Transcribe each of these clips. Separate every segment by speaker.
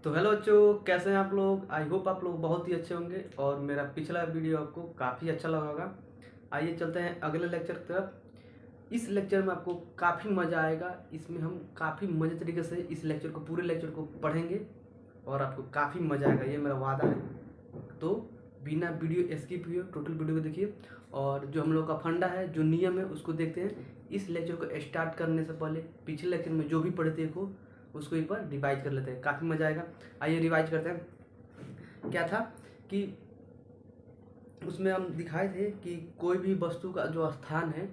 Speaker 1: तो हेलो बच्चों, कैसे हैं आप लोग। आई होप आप लोग बहुत ही अच्छे होंगे और मेरा पिछला वीडियो आपको काफ़ी अच्छा लगा होगा। आइए चलते हैं अगले लेक्चर की तरफ। इस लेक्चर में आपको काफ़ी मज़ा आएगा। इसमें हम काफ़ी मज़े तरीके से इस लेक्चर को पूरे लेक्चर को पढ़ेंगे और आपको काफ़ी मज़ा आएगा, ये मेरा वादा है। तो बिना वीडियो स्किप हुए टोटल वीडियो को देखिए और जो हम लोग का फंडा है, जो नियम है, उसको देखते हैं। इस लेक्चर को स्टार्ट करने से पहले पिछले लेक्चर में जो भी पढ़े थे को उसको एक बार रिवाइज कर लेते हैं, काफ़ी मज़ा आएगा। आइए रिवाइज करते हैं। क्या था कि उसमें हम दिखाए थे कि कोई भी वस्तु का जो स्थान है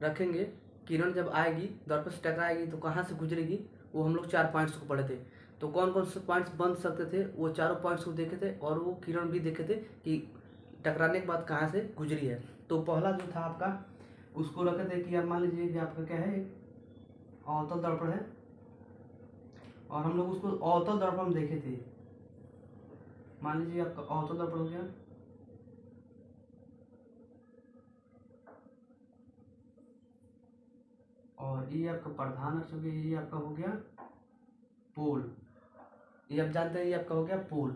Speaker 1: रखेंगे, किरण जब आएगी दर्पण से टकराएगी तो कहाँ से गुजरेगी, वो हम लोग 4 पॉइंट्स को पढ़े थे। तो कौन कौन से पॉइंट्स बन सकते थे, वो चारों पॉइंट्स को देखे थे और वो किरण भी देखे थे कि टकराने के बाद कहाँ से गुजरी है। तो पहला जो था आपका, उसको रखे थे कि आप मान लीजिए कि आपका क्या है, अवतल दर्पण है और हम लोग उसको अवतल दर्पण में देखे थे। मान लीजिए आपका अवतल दर्पण हो गया और ये आपका प्रधान अक्ष हो गया, ये आपका हो गया पोल। ये आप जानते हैं, ये आपका हो गया पोल,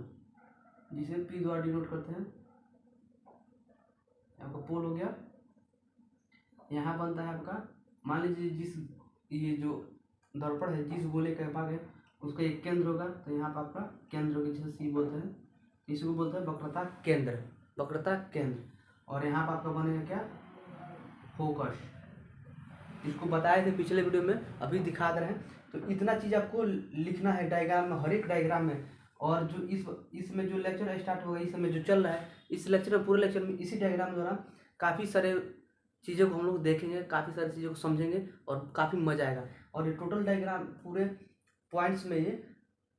Speaker 1: जिसे पी द्वारा डिनोट करते हैं। आपका पोल हो गया। यहाँ बनता है आपका, मान लीजिए जिस ये जो दर्पण है, जिस गोले का भाग है उसका एक केंद्र होगा, तो यहाँ पर आपका केंद्र होगा, जिसे सी बोलते हैं। इसको बोलते हैं वक्रता केंद्र, वक्रता केंद्र। और यहाँ पर आपका बनेगा क्या, फोकस। इसको बताए थे पिछले वीडियो में, अभी दिखा दे रहे हैं। तो इतना चीज़ आपको लिखना है डायग्राम में, हर एक डायग्राम में। और जो इसमें जो लेक्चर स्टार्ट होगा, इस समय जो चल रहा है, इस लेक्चर में, पूरे लेक्चर में इसी डायग्राम द्वारा काफ़ी सारे चीज़ों को हम लोग देखेंगे, काफ़ी सारी चीज़ों को समझेंगे और काफ़ी मज़ा आएगा। और ये टोटल डायग्राम पूरे पॉइंट्स में ये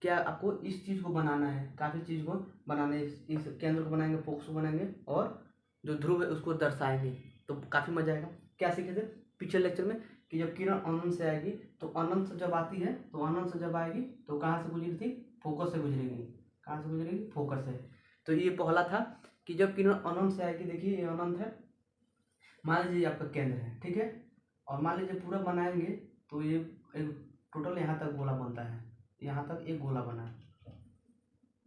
Speaker 1: क्या आपको इस चीज़ को बनाना है, काफ़ी चीज़ को बनाना है। इस केंद्र को बनाएंगे, फोकस को बनाएंगे और जो ध्रुव है उसको दर्शाएंगे। तो काफ़ी मज़ा आएगा। क्या सीखे थे पिछले लेक्चर में कि जब किरण अनंत से आएगी, तो अनंत से जब आती है, तो अनंत से जब आएगी तो कहाँ से गुजरी थी, फोकस से गुजरेगी। कहाँ से गुजरेगी, फोकस से। तो ये पहला था कि जब किरण अनंत से आएगी, देखिए ये अनंत है, मान लीजिए आपका केंद्र है, ठीक है। और मान लीजिए पूरा बनाएंगे तो ये एक टोटल यहाँ तक गोला बनता है, यहाँ तक एक गोला बना है।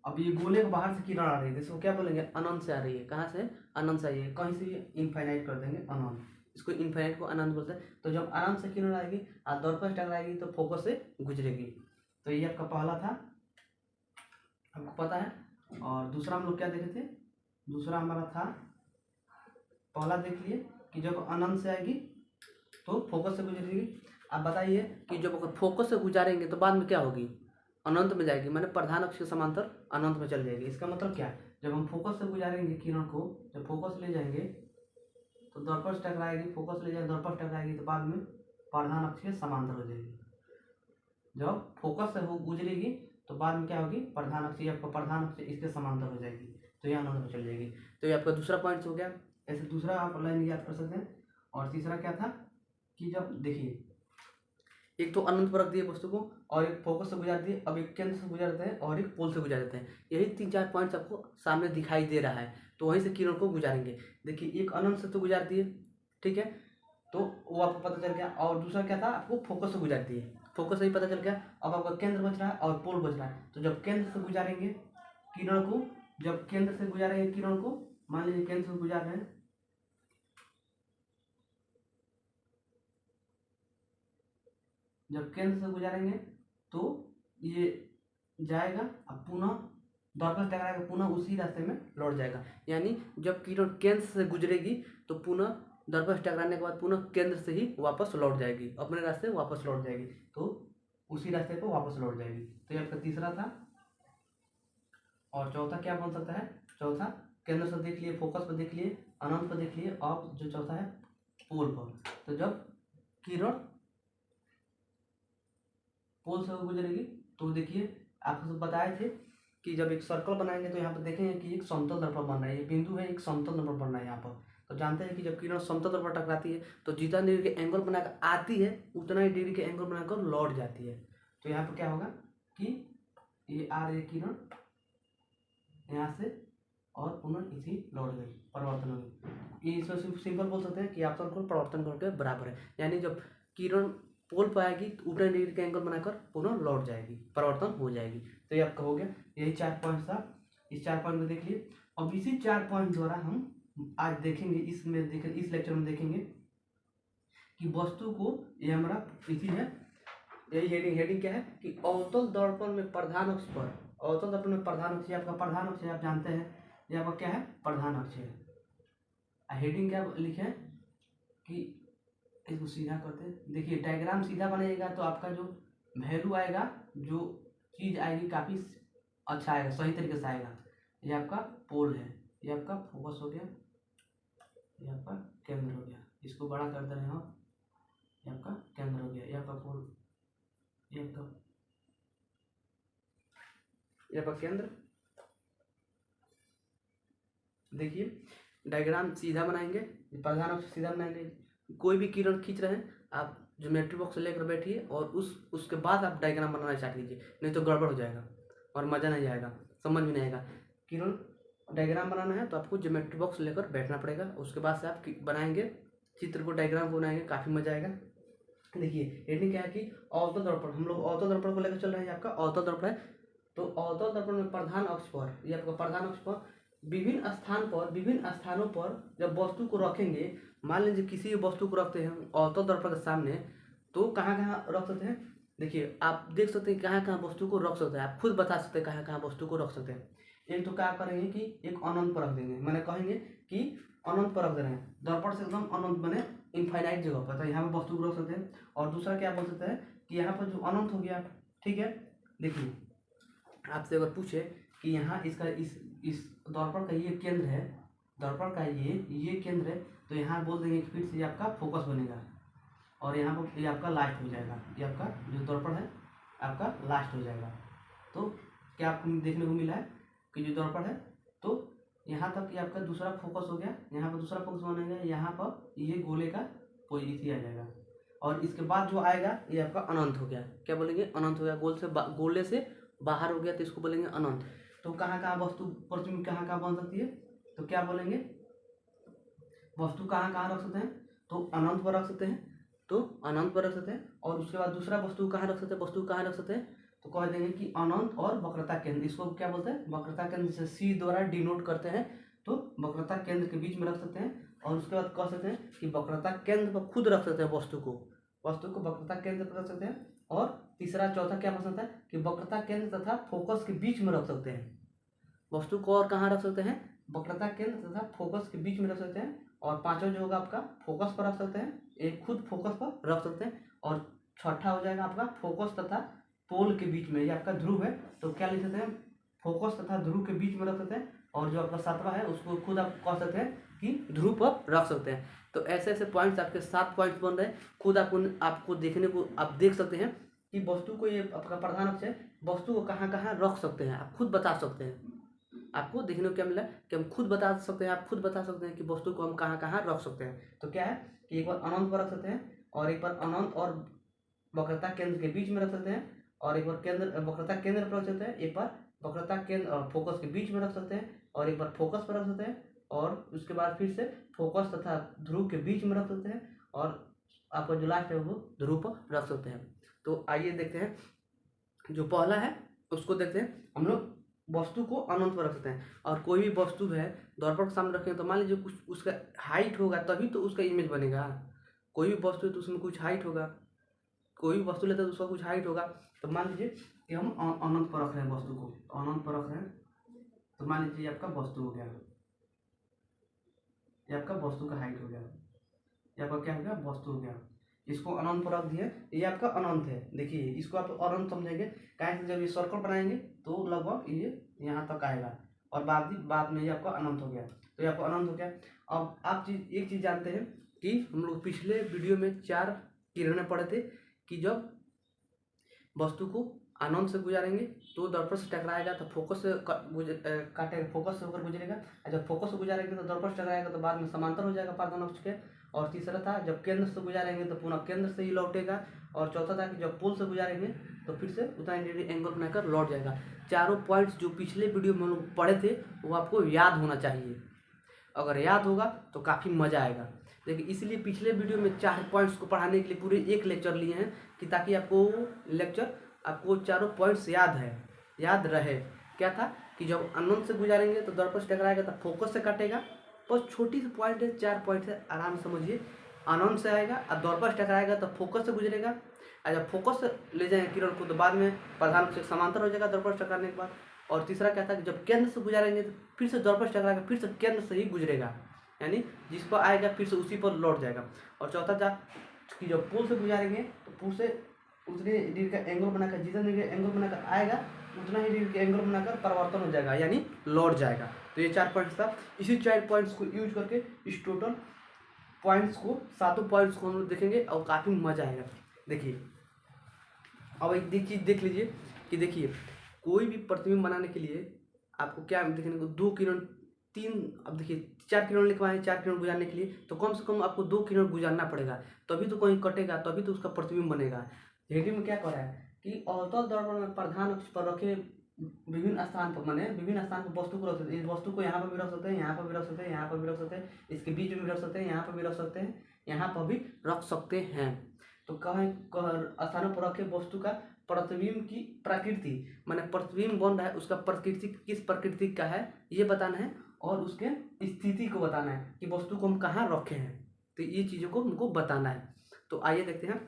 Speaker 1: अब ये गोले के बाहर से किरण आ रही है, इसको क्या बोलेंगे, अनंत से आ रही है। कहाँ से, अनंत से आई है, कहीं से इनफाइनाइट कर देंगे अनंत, इसको इनफाइनाइट को अनंत बोलते हैं। तो जब अनंत से किरण आएगी और दर्पण से टकराएगी तो फोकस से गुजरेगी। तो ये आपका पहला था, आपको पता है। और दूसरा हम लोग क्या देखे थे, दूसरा हमारा था, पहला देख लिए कि जब अनंत से आएगी तो फोकस से गुजरेगी। अब बताइए कि जब अगर फोकस से गुजारेंगे तो बाद में क्या होगी, अनंत में जाएगी, माने प्रधान अक्ष के समांतर अनंत में चल जाएगी। इसका मतलब क्या, जब हम फोकस से गुजारेंगे किरण को, जब फोकस ले जाएंगे तो दर्पण से टकराएगी, फोकस ले जाएंगे दर्पण से टकराएगी तो बाद में प्रधान अक्ष के समांतर हो जाएगी। जब फोकस से वो गुजरेगी तो बाद में क्या होगी, प्रधान अक्ष, आपका प्रधान अक्ष इसके समांतर हो जाएगी, तो ये अनंत में चल जाएगी। तो ये आपका दूसरा पॉइंट हो गया। ऐसे दूसरा आप लाइन याद कर सकते हैं। और तीसरा क्या था कि जब देखिए, एक तो अनंत पर रख दिए वस्तु को और एक फोकस से गुजार दिए, अब एक केंद्र से गुजार देते हैं और एक पोल से गुजार देते हैं। यही 3-4 पॉइंट्स आपको सामने दिखाई दे रहा है, तो वहीं से किरण को गुजारेंगे। देखिए एक अनंत से तो गुजार दिए, ठीक है, तो वो आपको पता चल गया। और दूसरा क्या था, आपको फोकस से गुजार दिए, फोकस से ही पता चल गया। अब आपका केंद्र बच रहा है और पोल बच रहा है। तो जब केंद्र से गुजारेंगे किरण को, जब केंद्र से गुजारेंगे किरण को, मान लीजिए केंद्र से गुजार रहे हैं, जब केंद्र से गुजारेंगे तो ये जाएगा, अब पुनः दर्पण से टकराएगा, पुनः उसी रास्ते में लौट जाएगा। यानी जब किरण केंद्र से गुजरेगी तो पुनः दर्पण से टकराने के बाद पुनः केंद्र से ही वापस लौट जाएगी, अपने रास्ते वापस लौट जाएगी, तो उसी रास्ते पर वापस लौट जाएगी। तो ये आपका तीसरा था। और चौथा क्या बन सकता है, चौथा केंद्र से देख लिए, फोकस पर देख लिए, अनंत पर देख लिए, और जो चौथा है पोल पर। तो जब किरण पोल से गुजरेगी तो देखिए आपको बताए थे कि जब एक सर्कल बनाएंगे तो यहाँ पर देखेंगे कि एक समतल दर्पण बन रहा है, ये बिंदु है, एक समतल दर्पण बन रहा है यहाँ पर। तो जानते हैं कि जब किरण समतल दर्पण टकराती है तो जितना डिग्री के एंगल बनाकर आती है उतना ही डिग्री के एंगल बनाकर लौट जाती है। तो यहाँ पर क्या होगा कि ये आ रही है किरण यहाँ से और पुनः इसी लौट गई, परिवर्तन हो गई। ये इसमें सिंपल बोल सकते हैं कि आपतन कोण परिवर्तन कोण के बराबर है। यानी जब किरण पोल पर आएगी तो ऊपर 90 डिग्री का एंगल बनाकर पुनः लौट जाएगी, परिवर्तन हो जाएगी। तो ये आपका हो गया, यही 4 पॉइंट था। इस 4 पॉइंट को देख लिए। अब इसी 4 पॉइंट द्वारा हम आज देखेंगे, इस लेक्चर में देखेंगे कि वस्तु को, ये हमारा इसी है, यही हेडिंग क्या है कि अवतल दर्पण में प्रधान अक्ष पर, अवतल दर्पण में प्रधान अक्ष, आपका प्रधान अक्ष है, आप जानते हैं ये आपका क्या है, प्रधान अक्ष है। हेडिंग क्या लिखे कि इसको सीधा करते हैं। देखिए डायग्राम सीधा बनेगा तो आपका जो वैल्यू आएगा, जो चीज़ आएगी काफ़ी अच्छा आएगा, सही तरीके से आएगा। ये आपका पोल है, ये आपका फोकस हो गया, ये आपका केंद्र हो गया। इसको बड़ा कर दे रहे हैं हम, ये आपका केंद्र हो गया, ये आपका पोल, ये आपका केंद्र। देखिए डायग्राम सीधा बनाएंगे, प्रधान अक्ष सीधा बनाएंगे। कोई भी किरण खींच रहे हैं आप ज्योमेट्री बॉक्स लेकर बैठिए और उसके बाद आप डायग्राम बनाना स्टार्ट कीजिए, नहीं तो गड़बड़ हो जाएगा और मज़ा नहीं आएगा, समझ में नहीं आएगा। किरण डायग्राम बनाना है तो आपको ज्योमेट्री बॉक्स लेकर बैठना पड़ेगा, उसके बाद से आप बनाएंगे चित्र को, डायग्राम को बनाएंगे, काफ़ी मजा आएगा। देखिए हेडिंग क्या है कि अवतल दर्पण, हम लोग अवतल दर्पण को लेकर चल रहे हैं। आपका अवतल दर्पण है तो अवतल दर्पण में प्रधान अक्ष पर, ये आपका प्रधान अक्ष पर विभिन्न स्थानों पर जब वस्तु को रखेंगे, मान लीजिए किसी भी वस्तु को रखते हैं अवतल दर्पण के सामने, तो कहाँ कहाँ रख सकते हैं। देखिए आप देख सकते हैं कहाँ कहाँ वस्तु को रख सकते हैं, आप खुद बता सकते हैं कहाँ कहाँ वस्तु को रख सकते हैं। एक तो क्या करेंगे कि एक अनंत पर रख देंगे, मैंने कहेंगे कि अनंत पर रख दे रहे हैं, दर्पण से एकदम अनंत बने इनफाइनाइट जगह पर, तो यहाँ पर वस्तु को रख सकते हैं। और दूसरा क्या बोल सकते हैं कि यहाँ पर जो अनंत हो गया, ठीक है। देखिए आपसे अगर पूछे कि यहाँ इसका इस दर्पण का ये केंद्र है, दर्पण का ये केंद्र है, तो यहाँ बोल देंगे फिर से आपका फोकस बनेगा और यहाँ पर ये आपका लास्ट हो जाएगा, ये आपका जो दर्पण है आपका लास्ट हो जाएगा। तो क्या आपको देखने को मिला है कि जो दर्पण है तो यहाँ तक ये आपका दूसरा फोकस हो गया, यहाँ पर दूसरा फोकस बनेगा, यहाँ पर ये गोले का पोजीशन आ जाएगा और इसके बाद जो आएगा ये आपका अनंत हो गया। क्या बोलेंगे, अनंत हो गया, गोले से बाहर हो गया तो इसको बोलेंगे अनंत। तो कहाँ कहाँ वस्तु प्रतिबिंब कहाँ कहाँ बन सकती है, तो क्या बोलेंगे, वस्तु कहाँ कहाँ रख सकते हैं, तो अनंत पर रख सकते हैं, तो अनंत पर रख सकते हैं। और उसके बाद दूसरा वस्तु कहाँ रख सकते हैं, वस्तु कहाँ रख सकते हैं, तो कह देंगे कि अनंत और वक्रता केंद्र, इसको क्या बोलते हैं, वक्रता केंद्र, जैसे सी द्वारा डिनोट करते हैं, तो वक्रता केंद्र के बीच में रख सकते हैं। और उसके बाद कह सकते हैं कि वक्रता केंद्र पर खुद रख सकते हैं वस्तु को वक्रता केंद्र पर रख सकते हैं। और तीसरा चौथा क्या बन सकता है कि वक्रता केंद्र तथा फोकस के बीच में रख सकते हैं वस्तु को। और कहाँ रख सकते हैं, वक्रता केंद्र तथा फोकस के बीच में रख सकते हैं। और पांचवा जो होगा आपका फोकस पर रख सकते हैं, एक खुद फोकस पर रख सकते हैं। और छठा हो जाएगा आपका फोकस तथा पोल के बीच में, ये आपका ध्रुव है, तो क्या लिख सकते हैं, फोकस तथा ध्रुव के बीच में रख सकते हैं। और जो आपका सातवां है उसको खुद आप कह सकते हैं कि ध्रुव पर रख सकते हैं। तो ऐसे ऐसे पॉइंट्स आपके 7 पॉइंट्स बन रहे हैं। खुद आपको देखने को आप देख सकते हैं कि वस्तु को, ये आपका प्रधान अक्ष है, वस्तु को कहाँ कहाँ रख सकते हैं, आप खुद बता सकते हैं। आपको देखने को क्या मिला कि हम खुद बता सकते हैं, आप खुद बता सकते हैं कि वस्तु को हम कहाँ कहाँ रख सकते हैं। तो क्या है कि एक बार अनंत पर रख सकते हैं, और एक बार अनंत और वक्रता केंद्र के बीच में रख सकते हैं, और एक बार वक्रता केंद्र पर रख सकते हैं, एक बार वक्रता केंद्र और फोकस के बीच में रख सकते हैं, और एक बार फोकस पर रख सकते हैं, और उसके बाद फिर से फोकस तथा ध्रुव के बीच में रख सकते हैं, और आपका जो लास्ट है वो ध्रुव पर रख सकते हैं। तो आइए देखते हैं, जो पहला है उसको देखते हैं। हम लोग वस्तु को अनंत पर रख सकते हैं, और कोई भी वस्तु है दर्पण के सामने रखें तो मान लीजिए कुछ उसका हाइट होगा तभी तो उसका इमेज बनेगा। कोई भी वस्तु है तो उसमें कुछ हाइट होगा, कोई भी वस्तु लेते हैं तो उसका कुछ हाइट होगा। तो मान लीजिए कि हम अनंत पर रख रहे हैं वस्तु को, अनंत पर रख रहे हैं, तो मान लीजिए आपका वस्तु हो गया, ये आपका वस्तु का हाइट हो गया, ये आपका क्या हो गया, वस्तु हो गया। इसको अनंत पर रख दिए, ये आपका अनंत है। देखिए इसको आप अनंत समझेंगे, काहे जब ये सर्कल बनाएंगे तो लगभग ये यहाँ तक आएगा, और बाद में ये आपका अनंत हो गया। तो ये आपका अनंत हो गया। अब आप एक चीज़ जानते हैं कि हम लोग पिछले वीडियो में 4 किरणें पढ़े थे कि जब वस्तु को अनंत से गुजारेंगे तो दर्पण से टकराएगा तो फोकस से काटेगा, फोकस से होकर गुजरेगा, और जब फोकस से गुजारेंगे तो दर्पण से टकराएगा तो बाद में समांतर हो जाएगा प्रधान अक्ष के। और तीसरा था जब केंद्र से गुजारेंगे तो पुनः केंद्र से ही लौटेगा। और चौथा था कि जब पोल से गुजारेंगे तो फिर से उतना डिग्री एंगल बनाकर लौट जाएगा। चारों पॉइंट्स जो पिछले वीडियो में हम लोग पढ़े थे वो आपको याद होना चाहिए। अगर याद होगा तो काफ़ी मज़ा आएगा। देखिए इसलिए पिछले वीडियो में 4 पॉइंट्स को पढ़ाने के लिए पूरे एक लेक्चर लिए हैं कि ताकि आपको लेक्चर आपको चारों पॉइंट्स याद रहे। क्या था कि जब अननोन से गुजारेंगे तो दर्पण से टकराएगा तो फोकस से काटेगा। बस छोटी सी पॉइंट है, 4 पॉइंट है, आराम से समझिए। अननोन से आएगा और दर्पण से टकराएगा तो फोकस से गुजरेगा, और जब फोकस से ले जाएंगे किरण को तो बाद में प्रधान से समांतर हो जाएगा दर्पण से टकराने के बाद। और तीसरा क्या था कि जब केंद्र से गुजारेंगे तो फिर से दर्पण से टकराएगा, फिर से केंद्र से ही गुजरेगा, यानी जिस पर आएगा फिर से उसी पर लौट जाएगा। और चौथा था कि जब पोल से गुजारेंगे तो पोल से उतने डिग्री का एंगल बनाकर, जितना डिग्री एंगल बनाकर आएगा उतना ही डिग्री का एंगल बनाकर परिवर्तन हो जाएगा, यानी लौट जाएगा। तो ये 4 पॉइंट्स था। इसी 4 पॉइंट्स को यूज करके इस टोटल पॉइंट्स को, 7 पॉइंट्स को हम लोग देखेंगे और काफ़ी मजा आएगा। देखिए अब एक चीज़ देख लीजिए कि देखिए कोई भी प्रतिबिंब बनाने के लिए आपको क्या देखने को, 2 किरण 3, अब देखिए 4 किरण लिखवाएं, 4 किरण गुजारने के लिए तो कम से कम आपको 2 किरण गुजारना पड़ेगा, तभी तो कहीं कटेगा, तभी तो उसका प्रतिबिंब बनेगा। हेडिंग में क्या कर रहा है कि अवतल दर्पण में प्रधान अक्ष पर रखे विभिन्न स्थान पर, माने विभिन्न स्थान पर वस्तु को रख सकते हैं। इस वस्तु को यहाँ पर भी रख सकते हैं, यहाँ पर भी रख सकते हैं, यहाँ पर भी रख सकते हैं, इसके बीच में भी रख सकते हैं, यहाँ पर भी रख सकते हैं, यहाँ पर भी रख सकते हैं। तो कहीं स्थानों पर रखे वस्तु का प्रतिबिंब की प्रकृति, माने प्रतिबिंब बन रहा है उसका प्रकृति किस प्रकृति का है ये बताना है, और उसके स्थिति को बताना है कि वस्तु को हम कहाँ रखे हैं, तो ये चीज़ों को हमको बताना है। तो आइए देखते हैं।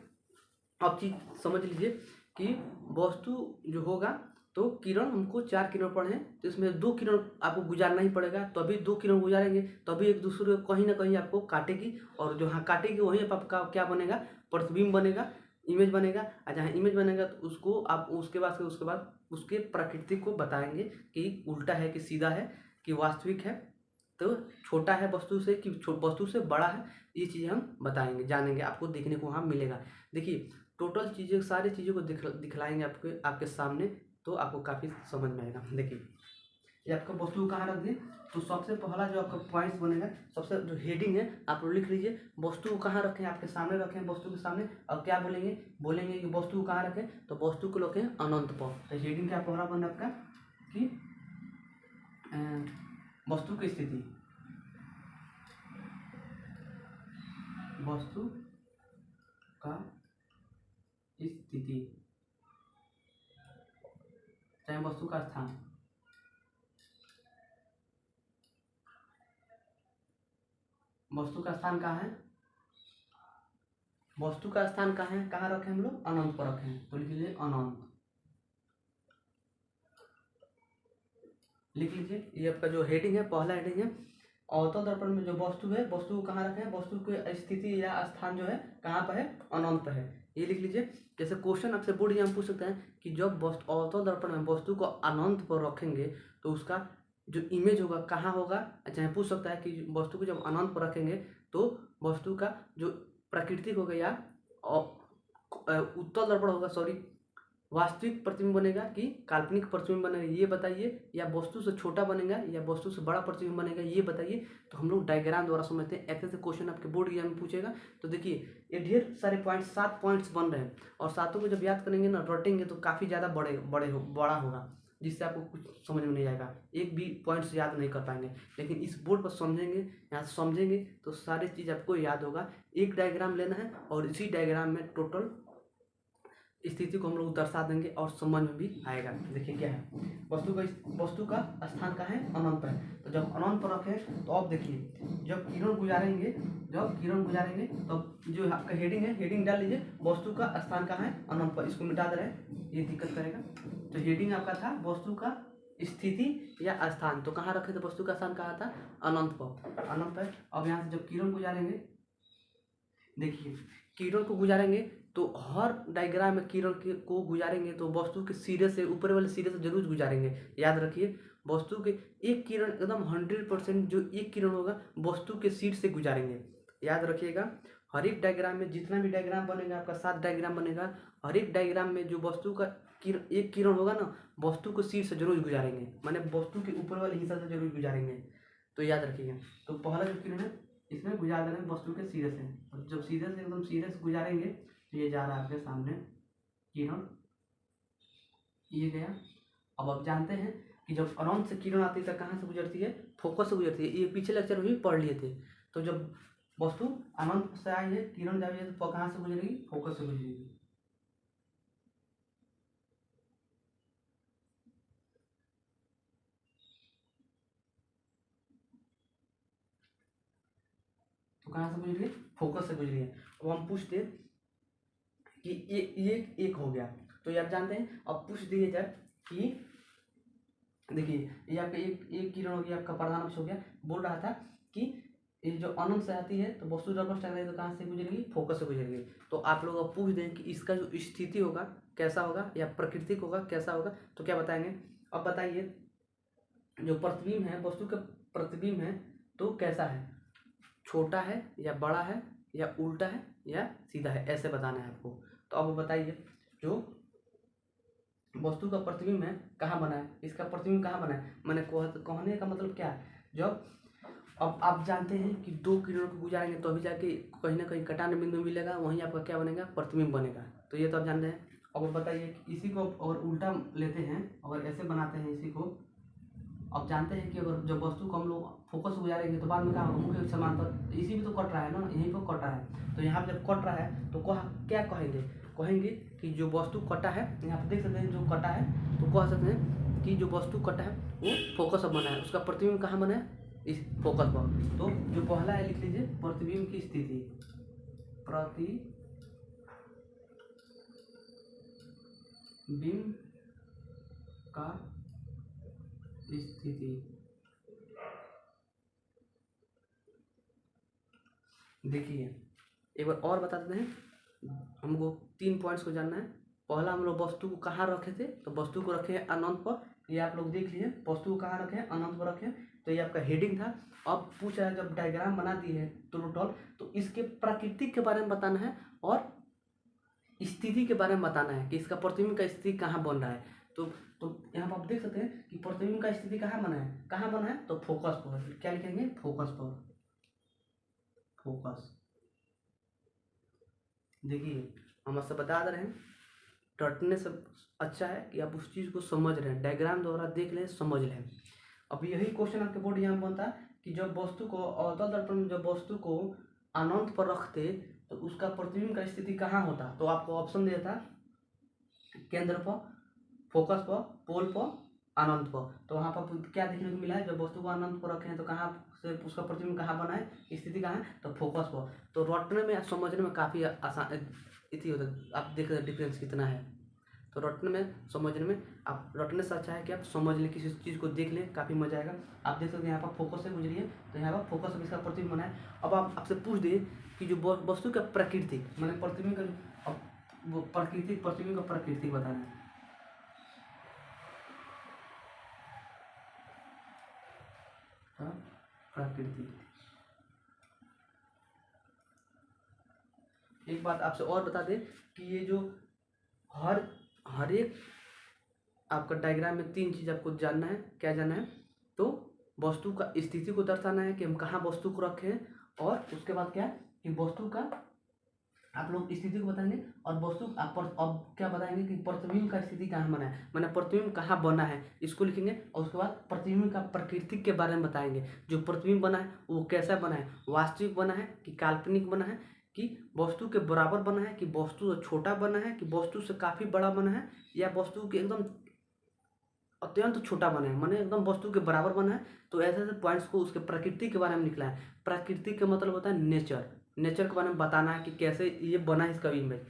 Speaker 1: अब चीज़ समझ लीजिए कि वस्तु जो होगा तो किरण हमको 4 किरण पढ़े हैं, तो इसमें 2 किरण आपको गुजारना ही पड़ेगा, तभी 2 किरण गुजारेंगे तभी एक दूसरे को कहीं ना कहीं आपको काटेगी, और जहाँ काटेगी वहीं आपका क्या बनेगा, प्रतिबिंब बनेगा, इमेज बनेगा। और जहाँ इमेज बनेगा तो उसको आप उसके बाद उसके प्रकृति को बताएंगे कि उल्टा है कि सीधा है कि वास्तविक है, तो छोटा है वस्तु से कि वस्तु से बड़ा है, ये चीज़ें हम बताएंगे, जानेंगे, आपको देखने को वहाँ मिलेगा। देखिए टोटल चीज़ें, सारी चीज़ों को दिखलाएंगे आपके सामने, तो आपको काफ़ी समझ में आएगा। देखिए ये आपका वस्तु कहाँ रख दिए, तो सबसे पहला जो आपका पॉइंट्स बनेगा, सबसे जो हेडिंग है आप लोग लिख लीजिए, वस्तु को कहाँ रखें, आपके सामने रखें वस्तु के सामने, और क्या बोलेंगे कि वस्तु को कहाँ रखें, तो वस्तु को रखें अनंत पर। तो हेडिंग क्या पहला बना आपका कि वस्तु की स्थिति, वस्तु का स्थिति, चाहे वस्तु का स्थान, वस्तु का स्थान कहाँ है, वस्तु का स्थान कहाँ है, कहाँ रखें हम लोग, अनंत पर रखें, तो लिख लीजिए अनंत, लिख लीजिए। ये आपका जो हेडिंग है, पहला हेडिंग है। अवतल दर्पण में जो वस्तु है, वस्तु को कहाँ रखें, वस्तु की स्थिति या स्थान जो है कहाँ पर है, अनंत पर है, ये लिख लीजिए। जैसे क्वेश्चन आपसे बोर्ड एग्जाम पूछ सकते हैं कि जब वस्तु अवतल दर्पण में वस्तु को अनंत पर रखेंगे तो उसका जो इमेज होगा कहाँ होगा, चाहे पूछ सकता है कि वस्तु को जब अनंत पर रखेंगे तो वस्तु का जो प्राकृतिक होगा या उत्तल दर्पण होगा, सॉरी, वास्तविक प्रतिबिंब बनेगा कि काल्पनिक प्रतिबिंब बनेगा, ये बताइए, या वस्तु से छोटा बनेगा या वस्तु से बड़ा प्रतिबिंब बनेगा, ये बताइए। तो हम लोग डायग्राम द्वारा समझते हैं, ऐसे क्वेश्चन आपके बोर्ड एग्जाम में पूछेगा। तो देखिए ये ढेर सारे पॉइंट्स, 7 पॉइंट्स बन रहे हैं, और 7 को जब याद करेंगे ना, रटेंगे तो काफ़ी ज़्यादा बड़ा होगा, जिससे आपको कुछ समझ में नहीं आएगा, एक भी पॉइंट्स याद नहीं कर पाएंगे। लेकिन इस बोर्ड पर समझेंगे, यहाँ समझेंगे तो सारी चीज़ आपको याद होगा। एक डायग्राम लेना है और इसी डायग्राम में टोटल स्थिति को हम लोग दर्शा देंगे और समझ में भी आएगा। देखिए क्या है, वस्तु का स्थान का है, अनंत पर है, तो जब अनंत पर रखें तो अब देखिए जब किरण गुजारेंगे तब जो आपका हेडिंग है, हेडिंग डाल लीजिए, वस्तु का स्थान कहाँ है, अनंत पर, इसको मिटा दे रहे हैं, ये दिक्कत करेगा। तो हेडिंग आपका था वस्तु का स्थिति या स्थान, तो कहाँ रखे थे, वस्तु का स्थान कहाँ था, अनंत पर। अब यहाँ से जब किरण गुजारेंगे, देखिए किरण को गुजारेंगे तो हर डायग्राम में किरण को गुजारेंगे तो वस्तु के सिरे से, ऊपर वाले सिरे से जरूर गुजारेंगे। याद रखिए वस्तु के एक किरण एकदम 100% जो एक किरण होगा वस्तु के सिर से गुजारेंगे, याद रखिएगा। हर एक डायग्राम में जितना भी डायग्राम बनेगा आपका 7 डायग्राम बनेगा, हर एक डायग्राम में जो वस्तु का एक किरण होगा ना, वस्तु को सिर से जरूर गुजारेंगे, माने वस्तु के ऊपर वाले हिस्सा से जरूर गुजारेंगे, तो याद रखिएगा। तो पहला जो किरण है इसमें गुजार देना है वस्तु के सिरे से, और जब सीधे से एकदम सीधे से गुजारेंगे तो ये जा रहा है आपके सामने किरण, ये गया। अब आप जानते हैं कि जब अनंत से किरण आती है तो कहाँ से गुजरती है, फोकस से गुजरती है, ये पीछे लेक्चर में भी पढ़ लिए थे। तो जब वस्तु अनंत से आई है, किरण जा रही है तो कहाँ से गुजरेगी, फोकस से गुजरेगी। तो कहाँ से गुजरी है, फोकस से गुजरी है। अब हम पूछते कि ये एक हो गया, तो ये आप जानते हैं। अब पूछ दिए जाए कि देखिए ये आपका एक किरण हो गया, आपका प्रधान अक्ष हो गया। बोल रहा था कि ये जो अनंत से आती है तो वस्तु जब टकराई तो कहाँ से गुजरेगी, फोकस से गुजरेगी। तो आप लोग अब पूछ दें कि इसका जो स्थिति होगा कैसा होगा या प्राकृतिक होगा कैसा होगा, तो क्या बताएंगे। अब बताइए, जो प्रतिबिंब है, वस्तु का प्रतिबिंब है तो कैसा है, छोटा है या बड़ा है या उल्टा है या सीधा है, ऐसे बताना है आपको। तो अब बताइए, जो वस्तु का प्रतिबिंब है कहाँ बना है, इसका प्रतिबिंब कहाँ बना है, मैंने कहने का मतलब क्या है। जब अब आप जानते हैं कि दो किरणों को गुजारेंगे तो अभी जाके कहीं ना कहीं कटान बिंदु मिलेगा, वहीं आपका क्या बनेगा, प्रतिबिंब बनेगा। तो ये तो आप जानते हैं। अब बताइए कि इसी को और उल्टा लेते हैं, अगर ऐसे बनाते हैं इसी को। अब जानते हैं कि अगर जब वस्तु को हम लोग फोकस गुजारेंगे तो बाद में क्या होगा, मुख्य समांतर, इसी में तो कट रहा है ना, यहीं पर कट रहा है। तो यहाँ पर जब कट रहा है तो क्या कहेंगे, कहेंगे कि जो वस्तु कटा है, यहाँ पर देख सकते हैं जो कटा है, तो कह सकते हैं कि जो वस्तु कटा है वो फोकस पर बना है, उसका प्रतिबिंब कहाँ बना है, इस फोकस पर। तो जो पहला है लिख लीजिए, प्रतिबिंब की स्थिति, प्रतिबिंब का स्थिति। देखिए एक बार और बता देते हैं, हमको 3 पॉइंट्स को जानना है। पहला हम लोग वस्तु को कहाँ रखे थे, तो वस्तु को रखे हैं अनंत पर, ये आप लोग देख लीजिए, वस्तु को कहाँ रखे हैं, अनंत पर रखे। तो ये आपका हेडिंग था। अब पूछ रहा है जब डायग्राम बना दिए है टोटल, तो इसके प्राकृतिक के बारे में बताना है और स्थिति के बारे में बताना है कि इसका प्रतिबिंब का स्थिति कहाँ बन रहा है। तो यहाँ पर आप देख सकते हैं कि प्रतिबिंब का स्थिति कहाँ बना है, कहाँ बना है, तो फोकस पर। क्या लिखेंगे, फोकस पर, फोकस। देखिए हम आपसे बता दे रहे हैं, रटने से अच्छा है कि आप उस चीज़ को समझ रहे हैं, डायग्राम द्वारा देख लें, समझ लें। अब यही क्वेश्चन आपके बोर्ड यहाँ बनता कि जब वस्तु को अवतल दर्पण में जब वस्तु को अनंत पर रखते तो उसका प्रतिबिंब का स्थिति कहाँ होता। तो आपको ऑप्शन दिया था, केंद्र पर, फोकस पर, पोल पर, अनंत पर। तो वहाँ पर क्या देखने को मिला है, जब वस्तु को अनंत पर रखे हैं तो कहाँ से उसका प्रतिबिंब कहाँ बना है, स्थिति कहाँ है, तो फोकस पर। तो रटने में समझने में काफ़ी आसान इति होता है। आप देख रहे डिफरेंस कितना है। तो रटने में समझने में, आप रटने से अच्छा है कि आप समझ लें, किसी चीज़ को देख लें, काफ़ी मजा आएगा। आप देख सकते हैं यहाँ पर फोकस से गुजरी है, तो यहाँ पर फोकस से इसका प्रतिबिंब बना है। अब आप आपसे पूछ दिए कि जो वस्तु का प्राकृतिक, मैंने प्रतिबिंब का, अब वो प्राकृतिक प्रतिबिंब का प्राकृतिक बताना है। प्राकृतिक। एक बात आपसे और बता दें कि ये जो हर एक आपका डायग्राम में 3 चीज़ आपको जानना है। क्या जानना है, तो वस्तु का स्थिति को दर्शाना है कि हम कहाँ वस्तु को रखे हैं, और उसके बाद क्या कि वस्तु का आप लोग स्थिति को बताएंगे, और वस्तु अब क्या बताएंगे कि प्रतिबिंब का स्थिति कहाँ बना है, मैंने प्रतिबिंब कहाँ बना है इसको लिखेंगे। और उसके बाद प्रतिबिंब का प्राकृतिक के बारे में बताएंगे, जो प्रतिबिंब बना है वो कैसा बना है, वास्तविक बना है कि काल्पनिक बना है, कि वस्तु के बराबर बना है, कि वस्तु से छोटा बना है, कि वस्तु से काफ़ी बड़ा बना है, या वस्तु के एकदम अत्यंत छोटा बना है, माने एकदम वस्तु के बराबर बना है। तो ऐसे ऐसे पॉइंट्स को उसके प्रकृति के बारे में निकला है। प्राकृतिक का मतलब होता है नेचर, नेचर के बारे में बताना है कि कैसे ये बना है इसका इमेज।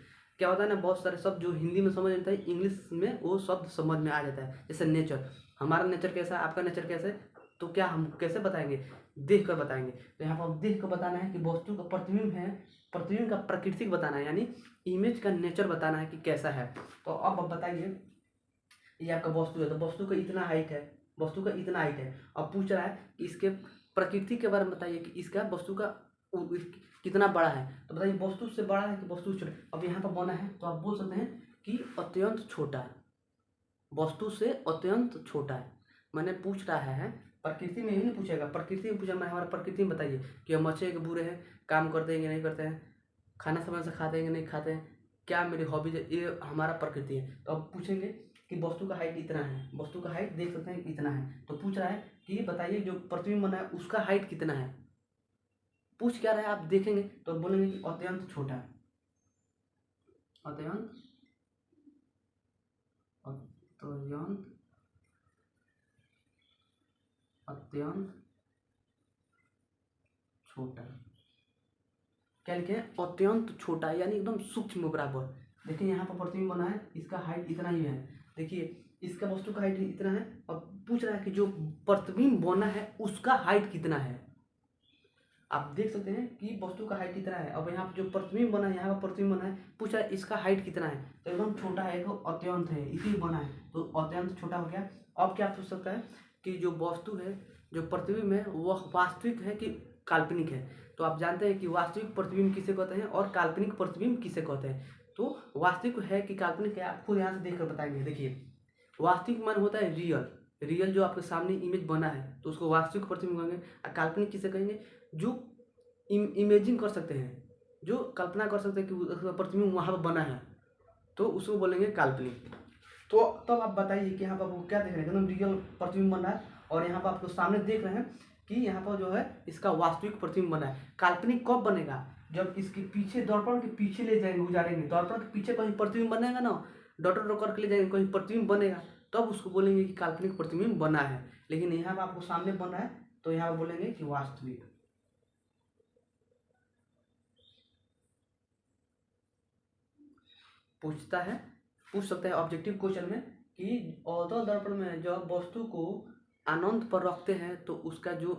Speaker 1: क्या होता है ना, बहुत सारे शब्द जो हिंदी में समझ आता है, इंग्लिश में वो शब्द समझ में आ जाता है। जैसे नेचर, हमारा नेचर कैसा है, आपका नेचर कैसे है, तो क्या हम कैसे बताएंगे, देख कर बताएंगे। तो यहाँ पर देख कर बताना है कि वस्तु का प्रतिबिंब है, प्रतिबिंब का प्राकृतिक बताना है, यानी इमेज का नेचर बताना है कि कैसा है। तो अब बताइए, ये आपका वस्तु है, तो वस्तु का इतना हाइट है, वस्तु का इतना हाइट है। अब पूछ रहा है कि इसके प्रकृति के बारे में बताइए कि इसका वस्तु का कितना बड़ा है। तो बताइए वस्तु से बड़ा है कि वस्तु से छोटा। अब यहाँ पर बना है तो आप बोल सकते हैं कि अत्यंत छोटा है, वस्तु से अत्यंत छोटा है। मैंने पूछ रहा है प्रकृति में ही नहीं पूछेगा, प्रकृति में पूछा, मैं हमारा प्रकृति में बताइए कि हम अच्छे के बुरे हैं, काम करते हैं कि नहीं करते हैं, खाना समय से खाते हैं कि नहीं खाते हैं, क्या मेरी हॉबीज है, ये हमारा प्रकृति है। तो अब पूछेंगे कि वस्तु का हाइट इतना है, वस्तु का हाइट देख सकते हैं इतना है। तो पूछ रहा है कि बताइए जो प्रतिबिंब बना है उसका हाइट कितना है, पूछ क्या रहा है आप देखेंगे तो बोलेंगे कि अत्यंत छोटा, अत्यंत अत्यंत अत्यंत छोटा। क्या लिखे हैं? अत्यंत छोटा, यानी एकदम सूक्ष्म बराबर। देखिए यहाँ पर प्रतिबिंब बना है, इसका हाइट इतना ही है। देखिए इसका वस्तु का हाइट इतना है। अब पूछ रहा है कि जो प्रतिबिंब बना है उसका हाइट कितना है। आप देख सकते हैं कि वस्तु का हाइट कितना है। अब यहाँ पर जो प्रतिबिंब बना है, यहाँ पर प्रतिबिंब बना है, पूछ रहा है इसका हाइट कितना है, तो एकदम छोटा है, तो अत्यंत है, इसी बना है तो अत्यंत छोटा हो गया। अब क्या पूछ सकता है कि जो वस्तु है, जो प्रतिबिंब है, वह वास्तविक है कि काल्पनिक है। तो आप जानते हैं कि वास्तविक प्रतिबिंब किसे कहते हैं और काल्पनिक प्रतिबिंब किसे कहते हैं। तो वास्तविक है कि काल्पनिक है, आप खुद यहाँ से देखकर बताएंगे। देखिए वास्तविक मान होता है रियल, रियल जो आपके सामने इमेज बना है तो उसको वास्तविक प्रतिबिंब कहेंगे। और काल्पनिक किसे कहेंगे? जो इमेजिन कर सकते हैं, जो कल्पना कर सकते हैं कि उसका प्रतिबिंब वहाँ पर बना है, तो उसको बोलेंगे काल्पनिक। तो तब आप बताइए कि यहाँ पर आपको क्या देख रहे हैं, एकदम रियल प्रतिबिंब बन रहा है, और यहाँ पर आपको सामने देख रहे हैं कि यहाँ पर जो है इसका वास्तविक प्रतिबिंब बना है। काल्पनिक कब बनेगा? जब इसके पीछे दर्पण के पीछे ले जाएंगे, गुजारेंगे, दर्पण के पीछे कहीं प्रतिबिंब बनेगा ना, डॉटर डॉकर के ले जाएंगे, कहीं प्रतिबिंब बनेगा, तब उसको बोलेंगे कि काल्पनिक प्रतिबिंब बना है। लेकिन यहाँ पर आपको सामने बना है तो यहाँ पर बोलेंगे कि वास्तविक। पूछ सकता है ऑब्जेक्टिव क्वेश्चन में कि अवतल दर्पण में जब वस्तु को अनंत पर रखते हैं तो उसका जो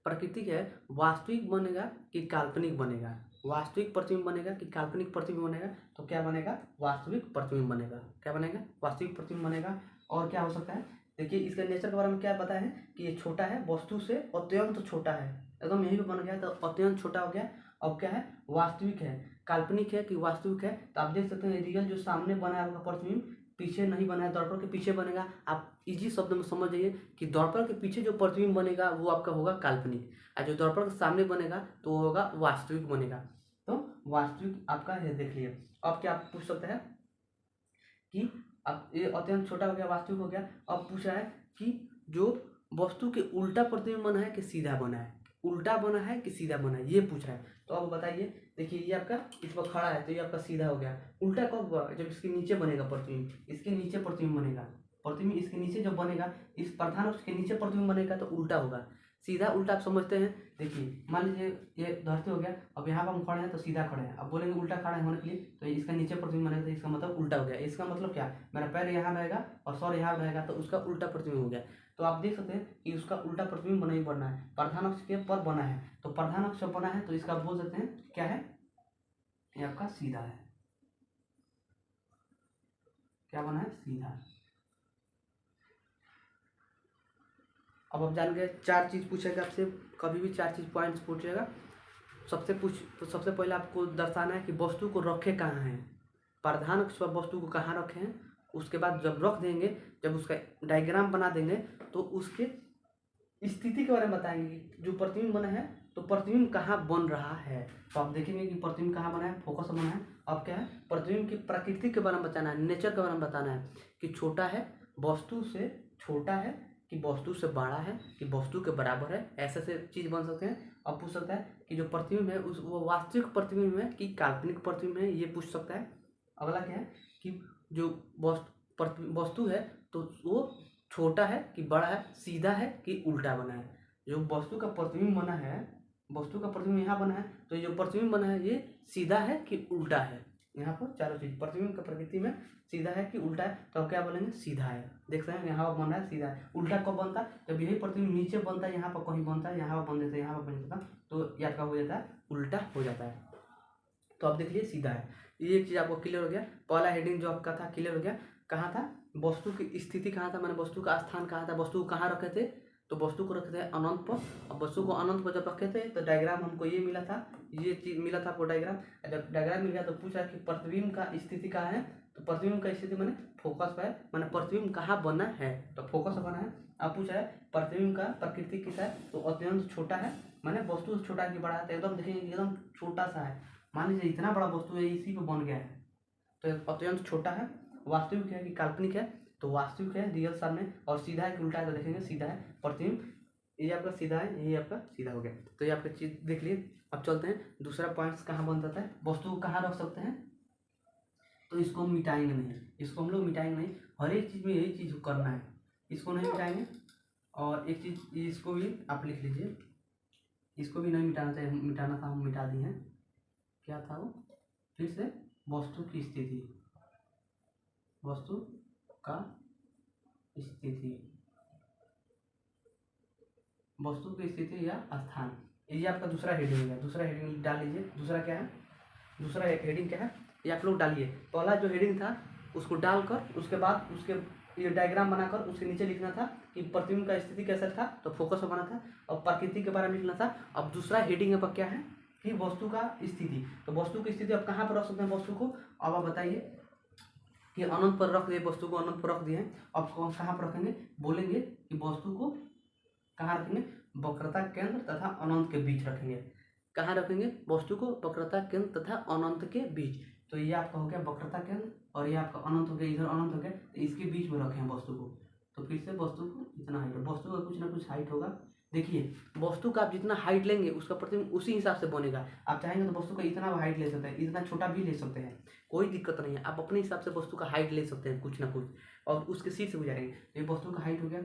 Speaker 1: प्रकृति है वास्तविक बनेगा कि काल्पनिक बनेगा। वास्तविक प्रतिबिंब बनेगा कि काल्पनिक प्रतिबिंब बनेगा? तो क्या बनेगा? वास्तविक प्रतिबिंब बनेगा। क्या बनेगा? वास्तविक प्रतिबिंब बनेगा। और क्या हो सकता है? देखिए इसका नेचर के बारे में क्या बताया है कि ये छोटा है, वस्तु से अत्यंत छोटा है, एकदम यही पे बन गया तो अत्यंत छोटा हो गया। अब क्या है? वास्तविक है, काल्पनिक है कि वास्तविक है? तो आप देख सकते हैं रियल जो सामने बना है आपका प्रतिबिंब पीछे नहीं बना है, दर्पण के पीछे बनेगा। आप इजी शब्द में समझ जाइए कि दर्पण के पीछे जो प्रतिबिंब बनेगा वो आपका होगा काल्पनिक, और जो दर्पण के सामने बनेगा तो वो होगा वास्तविक बनेगा। तो वास्तविक आपका है, देख लिए। अब क्या आप पूछ सकते हैं कि अब ये अत्यंत छोटा हो गया, वास्तविक हो गया। अब पूछा है कि जो वस्तु के उल्टा प्रतिबिंब बना है कि सीधा बना है, उल्टा बना है कि सीधा बना है, ये पूछा है। तो अब बताइए, देखिए ये आपका इस पर खड़ा है तो ये आपका सीधा हो गया। उल्टा कब हुआ? जब इसके नीचे बनेगा प्रतिबिंब, इसके नीचे प्रतिबिंब बनेगा, प्रतिबिंब इसके नीचे जब बनेगा, इस प्रधान अक्ष के नीचे प्रतिबिंब बनेगा तो उल्टा होगा। सीधा उल्टा आप समझते हैं। देखिए मान लीजिए ये धरती हो गया, अब यहाँ पर हम खड़े हैं तो सीधा खड़े हैं, अब बोलेंगे उल्टा खड़ा है होने के लिए, तो इसका नीचे प्रतिबिंब बनेगा तो इसका मतलब उल्टा हो गया। इसका मतलब क्या? मेरा पैर यहाँ रहेगा और सर यहाँ रहेगा तो उसका उल्टा प्रतिबिंब हो गया। तो आप देख सकते हैं कि उसका उल्टा प्रतिबिंब बना ही बनना है, प्रधान अक्ष के पर बना है, तो प्रधान अक्ष बना है तो इसका बोल सकते हैं क्या है? ये आपका सीधा है। क्या बना है? सीधा। अब आप जान गए, चार चीज पूछेगा आपसे, कभी भी चार चीज पॉइंट्स पूछेगा। तो सबसे पहले आपको दर्शाना है कि वस्तु को रखे कहाँ हैं, प्रधान अक्ष पर वस्तु को कहाँ रखे हैं। उसके बाद जब रख देंगे, जब उसका डायग्राम बना देंगे तो उसके स्थिति के बारे में बताएंगे कि जो प्रतिबिंब बना है तो प्रतिबिंब कहाँ बन रहा है। तो आप देखेंगे कि प्रतिबिंब कहाँ बना है, फोकस बना है। अब क्या है? प्रतिबिंब की प्रकृति के बारे में बताना है, नेचर के बारे में बताना है कि छोटा है, वस्तु से छोटा है कि वस्तु से बड़ा है कि वस्तु के बराबर है, ऐसे से चीज बन सकते हैं। अब पूछ सकता है कि जो प्रतिबिंब है उस वो वास्तविक प्रतिबिंब है कि काल्पनिक प्रतिबिंब है, ये पूछ सकता है। अगला क्या है कि जो वस्तु है तो वो छोटा है कि बड़ा है, सीधा है कि उल्टा बना है। जो वस्तु का प्रतिबिंब बना है, वस्तु का प्रतिबिंब यहाँ बना है तो ये जो प्रतिबिंब बना है ये सीधा है कि उल्टा है। यहाँ पर चारों चीज प्रतिबिंब का प्रकृति में सीधा है कि उल्टा है, तो अब क्या बोलेंगे? सीधा है। देख सकते हैं यहाँ पर बन रहा है सीधा है। उल्टा कब बनता है? जब यही प्रतिबिंब नीचे बनता है, यहाँ पर कहीं बनता है, यहाँ पर बन जाता है, यहाँ पर बन जाता है, तो यह आपका हो जाता है उल्टा हो जाता है। तो आप देख लीजिए सीधा है। ये एक चीज आपको क्लियर हो गया। पहला हेडिंग जो आपका था क्लियर हो गया। कहाँ था? वस्तु की स्थिति कहाँ था, मैंने वस्तु का स्थान कहाँ था, वस्तु को कहाँ रखे थे, तो वस्तु को रखे थे अनंत पर। अब वस्तु को अनंत पर जब रखे थे तो डायग्राम हमको ये मिला था, ये चीज मिला था आपको डायग्राम। जब डायग्राम मिल गया तो पूछा कि प्रतिबिंब का स्थिति कहाँ है, तो प्रतिबिंब का स्थिति मैंने फोकस पर है, मैंने प्रतिबिंब कहाँ बना है तो फोकस बना है। अब पूछा है प्रतिबिंब का प्रकृति किसा है, तो अत्यंत छोटा है, मैंने वस्तु छोटा की बड़ा है, तो एकदम देखेंगे एकदम छोटा सा है। मान लीजिए इतना बड़ा वस्तु है, इसी पे बन गया है, तो अत्यंत छोटा है। वास्तविक है कि काल्पनिक है, तो वास्तविक है, रियल सामने, और सीधा है कि उल्टा है तो देखेंगे सीधा है। प्रतिबिंब ये आपका सीधा है, ये आपका सीधा हो गया। तो ये आपका चीज देख लिए। अब चलते हैं दूसरा पॉइंट्स कहाँ बन जाता है, वस्तु को कहाँ रख सकते हैं, तो इसको हम मिटाएंगे नहीं, इसको हम लोग मिटाएंगे नहीं, हर एक चीज़ में यही चीज़ करना है, इसको नहीं मिटाएंगे। और एक चीज़ इसको भी आप लिख लीजिए, इसको भी नहीं मिटाना चाहिए, मिटाना था हम मिटा दिए हैं। क्या था वो, फिर से वस्तु की स्थिति, वस्तु का स्थिति, वस्तु की स्थिति या स्थान, ये आपका दूसरा हेडिंग है। दूसरा हेडिंग डाल लीजिए। दूसरा क्या है, दूसरा हेडिंग क्या है, ये आप लोग डालिए। पहला जो हेडिंग था उसको डालकर उसके बाद उसके ये डायग्राम बनाकर उसके नीचे लिखना था कि प्रतिबिंब का स्थिति कैसा था, तो फोकस बना था, और प्रकृति के बारे में लिखना था। अब दूसरा हेडिंग आपका क्या है कि वस्तु का स्थिति, तो वस्तु की स्थिति आप कहाँ पर रख सकते हैं वस्तु को, अब आप बताइए कि अनंत पर रख दिए, वस्तु को अनंत पर रख दिए हैं। अब कहाँ पर रखेंगे, बोलेंगे कि वस्तु को कहाँ रखेंगे, वक्रता केंद्र तथा अनंत के बीच रखेंगे। कहाँ रखेंगे, वस्तु को वक्रता केंद्र तथा अनंत के बीच। तो ये आपका हो गया वक्रता केंद्र और ये आपका अनंत हो गया, इधर अनंत हो गया, तो इसके बीच में रखें वस्तु को। तो फिर से वस्तु को इतना हाइट, वस्तु का कुछ ना कुछ हाइट होगा। देखिए वस्तु का आप जितना हाइट लेंगे उसका प्रतिबिंब उसी हिसाब से बनेगा। आप चाहेंगे तो वस्तु का इतना हाइट ले सकते हैं, इतना छोटा भी ले सकते हैं, कोई दिक्कत नहीं है। आप अपने हिसाब से वस्तु का हाइट ले सकते हैं कुछ ना कुछ, और उसके शीर्ष से गुजारेंगे। तो ये वस्तु का हाइट हो गया।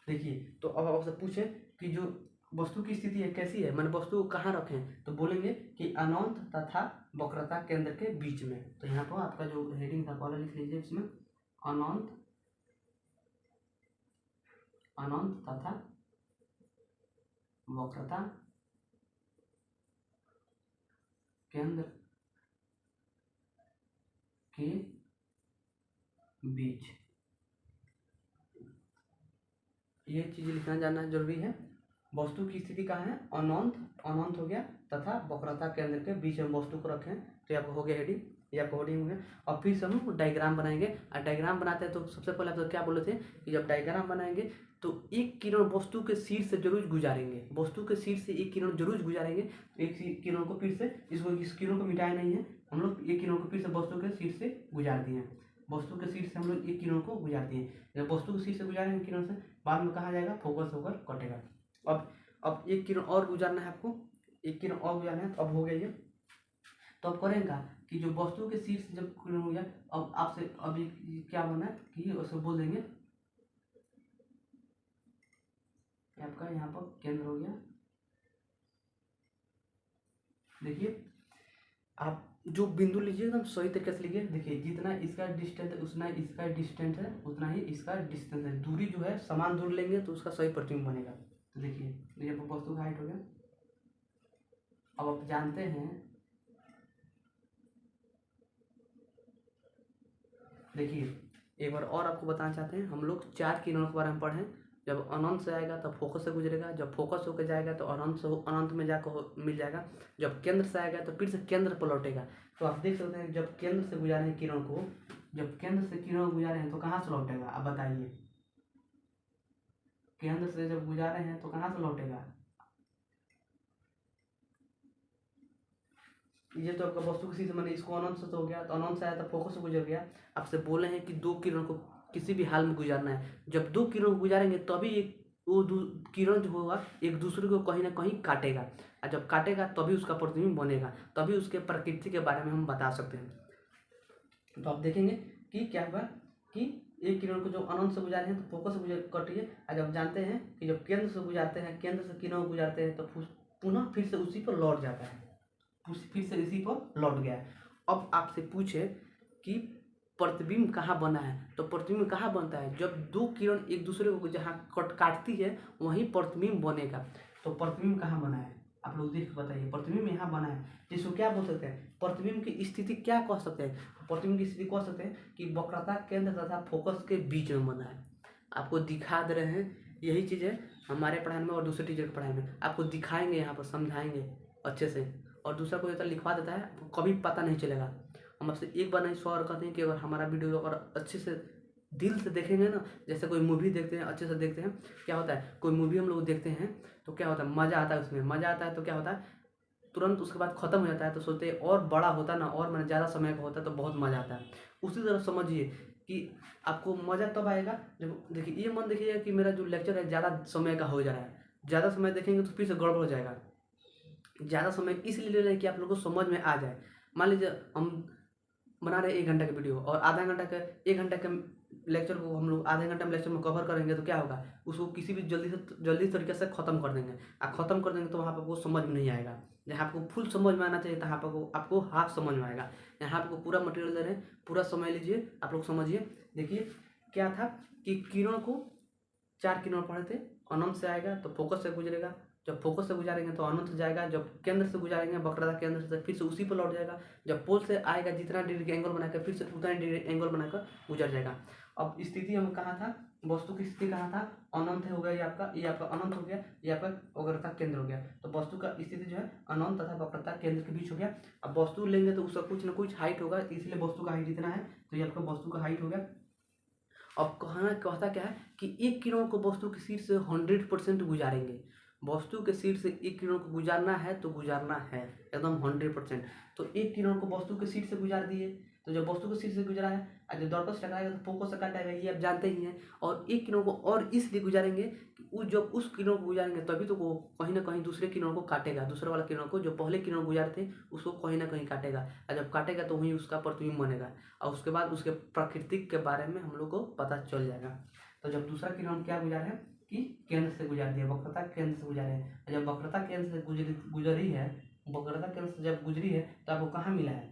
Speaker 1: देखिए तो अब आपसे पूछे कि जो वस्तु की स्थिति है कैसी है, मैंने वस्तु को कहाँ रखें, तो बोलेंगे कि अनंत तथा वक्रता केंद्र के बीच में। तो यहाँ पर आपका जो हेडिंग था पहले लिख लीजिए, इसमें अनंत, अनंत तथा वक्रता केंद्र के बीच, ये चीज लिखना जानना जरूरी है। वस्तु की स्थिति कहाँ है, अनंत, अनंत हो गया, तथा वक्रता केंद्र के बीच में वस्तु को रखें। तो आपको हो गया हेडिंग, ये आपका हेडिंग हो गया। और फिर से हम डायग्राम बनाएंगे, और डायग्राम बनाते हैं तो सबसे पहले आप तो क्या बोले थे कि जब डायग्राम बनाएंगे तो एक किरण वस्तु के शीर्ष से जरूर गुजारेंगे, वस्तु के शीर्ष से एक किरण जरूर गुजारेंगे। तो एक किरण को फिर से इस किरण को मिटाया नहीं है हम लोग, एक किरण को फिर से वस्तु के शीर्ष से गुजार दिए हैं। वस्तु के शीर्ष से हम लोग एक किरण को गुजार दिए। जब वस्तु के शीर्ष से गुजारेंगे किरण से, बाद में कहाँ जाएगा, फोकस होकर कटेगा। अब एक किरण और गुजारना है आपको, एक किरण और गुजारना है। तो अब हो गया ये, तो अब करेंगे कि जो वस्तु के शीर्ष से जब किरण हो गया, अब आपसे अभी क्या बना है कि उसको बोल देंगे आपका यहाँ पर केंद्र हो गया। देखिए आप जो बिंदु लीजिए एकदम सही तरीके से लीजिए। देखिए जितना इसका डिस्टेंस है उतना इसका डिस्टेंस है, उतना ही इसका डिस्टेंस है। दूरी जो है समान दूर लेंगे तो उसका सही प्रतिबिंब बनेगा। तो देखिए ये वस्तु का हाइट हो गया। अब आप जानते हैं, देखिए एक बार और आपको बताना चाहते हैं, हम लोग 4 किरणों के बारे में पढ़ें। जब अनंत से आएगा तो फोकस से गुजरेगा, जब फोकस होकर जाएगा तो अनंत से अनंत में जाकर मिल जाएगा, जब केंद्र से आएगा तो फिर से केंद्र पर लौटेगा। तो आप देख सकते हैं जब केंद्र से गुजारे हैं किरण को, जब केंद्र से किरण गुजारे हैं तो कहाँ से लौटेगा, आप बताइए। केंद्र से जब गुजारे हैं तो कहाँ से लौटेगा, ये तो आपका वस्तु किसी से मैंने इसको अनंत से तो हो गया, तो अनंत से आया तो फोकस से गुजर गया। आपसे बोले हैं कि 2 किरण को किसी भी हाल में गुजारना है। जब 2 किरण गुजारेंगे तभी एक वो किरण जो होगा एक दूसरे को कहीं ना कहीं काटेगा, और जब काटेगा तभी उसका प्रतिबिंब बनेगा, तभी उसके प्रकृति के बारे में हम बता सकते हैं। तो आप देखेंगे कि क्या होगा कि एक किरण को जो अनंत से गुजारे हैं तो फोकस से गुजर कटी है, और जब जानते हैं कि जब केंद्र से गुजारते हैं, केंद्र से किरण गुजारते हैं तो पुनः फिर से उसी पर लौट जाता है, फिर से इसी पर लौट गया है। अब आपसे पूछे कि प्रतिबिंब कहाँ बना है, तो प्रतिबिंब कहाँ बनता है, जब 2 किरण एक दूसरे को जहाँ काटती है वहीं प्रतिबिंब बनेगा। तो प्रतिबिंब कहाँ बना है, आप लोग देख बताइए। प्रतिबिंब यहाँ बना है, जिसको क्या बोल सकते हैं, प्रतिबिंब की स्थिति क्या कह सकते हैं, प्रतिबिंब की स्थिति कह सकते हैं कि वक्रता केंद्र तथा फोकस के बीच में बना है। आपको दिखा दे रहे हैं, यही चीज़ है हमारे पढ़ाई में और दूसरे टीचर की पढ़ाई में, आपको दिखाएंगे, यहाँ पर समझाएंगे अच्छे से, और दूसरा कोई होता लिखवा देता है कभी पता नहीं चलेगा। हम आपसे एक बार नहीं 100 बार कहते हैं कि अगर हमारा वीडियो अगर अच्छे से दिल से देखेंगे ना, जैसे कोई मूवी देखते हैं अच्छे से देखते हैं, क्या होता है कोई मूवी हम लोग देखते हैं तो क्या होता है मज़ा आता है, उसमें मज़ा आता है तो क्या होता है तुरंत उसके बाद ख़त्म हो जाता है, तो सोचते हैं और बड़ा होता ना, और मैंने ज़्यादा समय का होता है तो बहुत मज़ा आता है। उसी तरह समझिए कि आपको मज़ा तब आएगा जब, देखिए ये मन देखिएगा कि मेरा जो लेक्चर है ज़्यादा समय का हो जा रहा है, ज़्यादा समय देखेंगे तो फिर से गड़बड़ हो जाएगा। ज़्यादा समय इसलिए ले रहे हैं कि आप लोगों को समझ में आ जाए। मान लीजिए हम बना रहे हैं 1 घंटा का वीडियो और आधा घंटा का 1 घंटा के लेक्चर को हम लोग आधे घंटे में लेक्चर में कवर करेंगे तो क्या होगा, उसको किसी भी जल्दी तरीके से ख़त्म कर देंगे। ख़त्म कर देंगे तो वहाँ पर वो समझ में नहीं आएगा। जहाँ आपको फुल समझ में आना चाहिए तहाँ पर आपको हाफ समझ में आएगा। यहाँ आपको पूरा मटेरियल दे रहे हैं, पूरा समय लीजिए, आप लोग समझिए। देखिए क्या था कि किरण को 4 किरण पढ़े थे। अनंत से आएगा तो फोकस से गुजरेगा, जब फोकस से गुजारेंगे तो अनंत जाएगा, जब केंद्र से गुजारेंगे वक्रता केंद्र से फिर से उसी पर लौट जाएगा, जब पोल से आएगा जितना डिग्री का एंगल बनाकर फिर से उतना डिग्री एंगल बनाकर गुजर जाएगा। अब स्थिति हम कहाँ था, वस्तु की स्थिति कहाँ था, अनंत हो गया, ये आपका अनंत हो गया, ये आपका वक्रता केंद्र हो गया। तो वस्तु का स्थिति जो है अनंत तथा वक्रता केंद्र के बीच हो गया। अब वस्तु लेंगे तो उसका कुछ ना कुछ हाइट होगा, इसलिए वस्तु का हाइट इतना है, तो ये आपका वस्तु का हाइट हो गया। अब कहता क्या है कि एक किरण को वस्तु के शीर्ष से 100% गुजारेंगे। वस्तु के शीर्ष से एक किरण को गुजारना है तो गुजारना है एकदम 100%। तो एक किरण को वस्तु के शीर्ष से गुजार दिए, तो जब वस्तु के शीर्ष से गुजरा है, जब दर्पण से टकराएगा तो फोकस से काटेगा, ये आप जानते ही हैं। और एक किरण को और इसलिए गुजारेंगे कि जब उस किरण को गुजारेंगे तभी तो वो कहीं ना कहीं दूसरे किरण को काटेगा, दूसरे वाला किरण को, जो पहले किरण गुजार थे उसको कहीं ना कहीं काटेगा, और जब काटेगा तो वहीं उसका प्रतिबिंब बनेगा, और उसके बाद उसके प्राकृतिक के बारे में हम लोग को पता चल जाएगा। तो जब दूसरा किरण क्या गुजारे हैं कि केंद्र से गुजार दिया, वक्रता केंद्र से गुजारे हैं, जब वक्रता केंद्र से गुजरी है, वक्रता केंद्र से जब गुजरी है तो आपको कहाँ मिला है,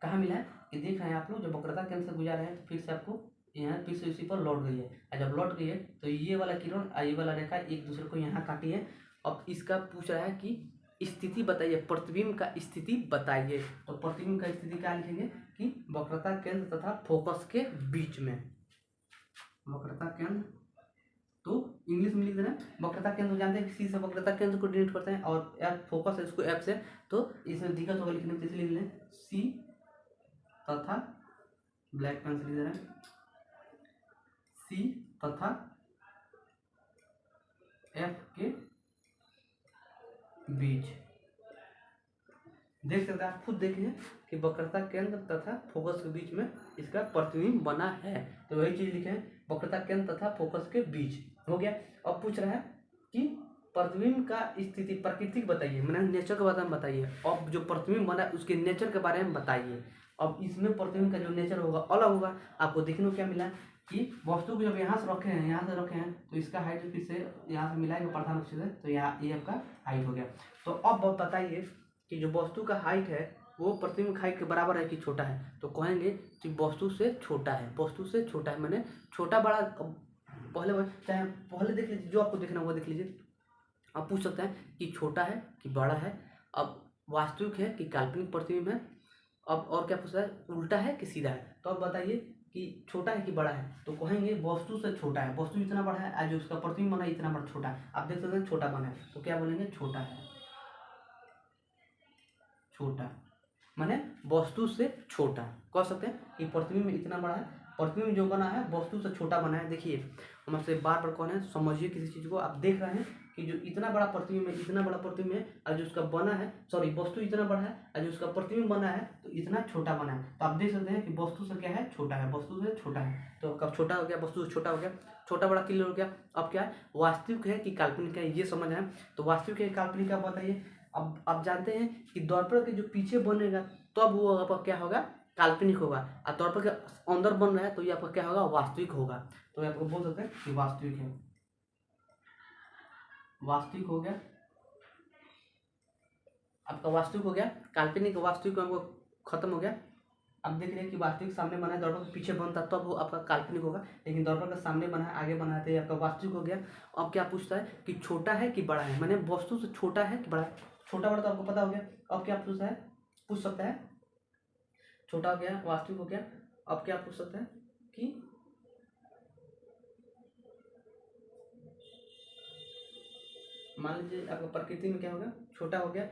Speaker 1: कहाँ मिला है कि देख रहे हैं आप लोग, जब वक्रता केंद्र से गुजारे हैं तो फिर से आपको यहाँ फिर से उसी पर लौट गई है, और जब लौट गई है तो ये वाला किरण और ये वाला रेखा एक दूसरे को यहाँ काटी है। अब इसका पूछ रहा है कि स्थिति बताइए, प्रतिबिंब का स्थिति बताइए। तो प्रतिबिंब का स्थिति क्या लिखेंगे कि वक्रता केंद्र तथा फोकस के बीच में, वक्रता केंद्र, तो इंग्लिश में लिख देना वक्रता केंद्र, जानते हैं कि सी से वक्रता केंद्र को डिनोट करते हैं, और एफ फोकस है इसको एफ से, तो इसमें दिक्कत होगा लिखने में, इसलिए लिख लें सी तथा ब्लैक पेन से लिख दे रहे हैं सी तथा एफ के बीच। देख सकते हैं आप, खुद देखिए कि वक्रता केंद्र तथा फोकस के बीच में इसका प्रतिबिंब बना है। तो वही चीज लिखे हैं, वक्रता केंद्र तथा फोकस के बीच हो गया। अब पूछ रहा है कि प्रतिबिंब का स्थिति प्रकृति बताइए, मैंने नेचर के बारे में बताइए। अब जो प्रतिबिंब बना है उसके नेचर के बारे में बताइए। अब इसमें प्रतिबिंब का जो नेचर होगा अलग होगा। आपको देखने को क्या मिला कि वस्तु को जब यहाँ से रखे हैं, यहाँ से रखे हैं, तो इसका हाइट फिर से यहाँ से मिलाएंगे प्रधान अक्ष से, तो यहाँ ये आपका हाइट हो गया। तो अब बताइए कि जो वस्तु का हाइट है वो प्रतिबिंब हाइट के बराबर है कि छोटा है, तो कहेंगे कि वस्तु से छोटा है, वस्तु से छोटा है, मैंने छोटा बड़ा पहले चाहे पहले देख लीजिए, जो आपको देखना वो देख लीजिए। आप पूछ सकते हैं कि छोटा है कि बड़ा है, अब वास्तविक है कि काल्पनिक प्रतिबिंब है, अब और क्या पूछा है, उल्टा है कि सीधा है। तो अब बताइए कि छोटा है कि बड़ा है, तो कहेंगे वस्तु से छोटा है, वस्तु इतना बड़ा है, आज उसका प्रतिबिंब बना इतना बड़ा छोटा है। आप देख सकते हैं छोटा बना है, तो क्या बोलेंगे छोटा है, छोटा माने वस्तु से छोटा। कह सकते हैं कि प्रतिबिंब इतना बड़ा है, प्रतिबिंब जो बना है वस्तु से छोटा बना है। देखिए हम आपसे बार बार कौन है, समझिए किसी चीज़ को। आप देख रहे हैं कि जो इतना बड़ा प्रतिबिंब है, इतना बड़ा प्रतिबिंब है, और जो उसका बना है, सॉरी वस्तु इतना बड़ा है और जो उसका प्रतिबिंब बना है तो इतना छोटा बना है। तो आप देख सकते हैं कि वस्तु से क्या है, छोटा है, वस्तु से छोटा है। तो कब छोटा हो गया, वस्तु से छोटा हो गया, छोटा बड़ा क्लियर हो गया। अब क्या है, वास्तविक है कि काल्पनिक है, ये समझ है। तो वास्तविक है काल्पनिक है बताइए। अब आप जानते हैं कि दर्पण के जो पीछे बनेगा तब वो आपका क्या होगा, काल्पनिक होगा, और दर्पण के अंदर बन रहा है तो ये आपका क्या होगा, वास्तविक होगा। तो आपको बोल सकते हैं कि वास्तविक है, वास्तविक हो गया, आपका वास्तविक हो गया। काल्पनिक वास्तविक आपको खत्म हो गया। अब देख रहे हैं कि वास्तविक सामने बना है, दर्पण के पीछे बनता तब वो आपका काल्पनिक होगा, लेकिन दर्पण का सामने बना है, आगे बना है, तो ये आपका वास्तविक हो गया। अब क्या पूछता है कि छोटा है कि बड़ा है, मैंने वस्तु से छोटा है कि बड़ा है। छोटा बड़ा तो आपको पता हो गया। अब क्या पूछता है, पूछ सकता है, छोटा हो गया, वास्तविक हो गया। अब क्या पूछ सकता है कि मान लीजिए आपका प्रकृति में क्या होगा, छोटा हो गया,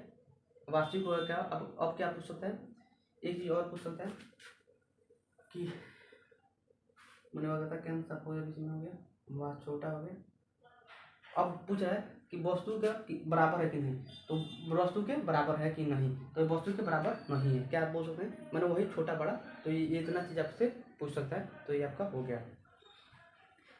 Speaker 1: वास्तविक होगा क्या। अब क्या पूछ सकता है, एक चीज और पूछ सकता है कि मैंने कहा था कैंसर हो गया, बीच में हो गया, वह छोटा हो गया। अब पूछ रहा है कि वस्तु का बराबर है कि नहीं, तो वस्तु के बराबर है कि नहीं, तो वस्तु के बराबर नहीं है। क्या आप बोल सकते हैं, मैंने वही छोटा बड़ा, तो ये इतना चीज़ आपसे पूछ सकता है। तो ये आपका हो गया,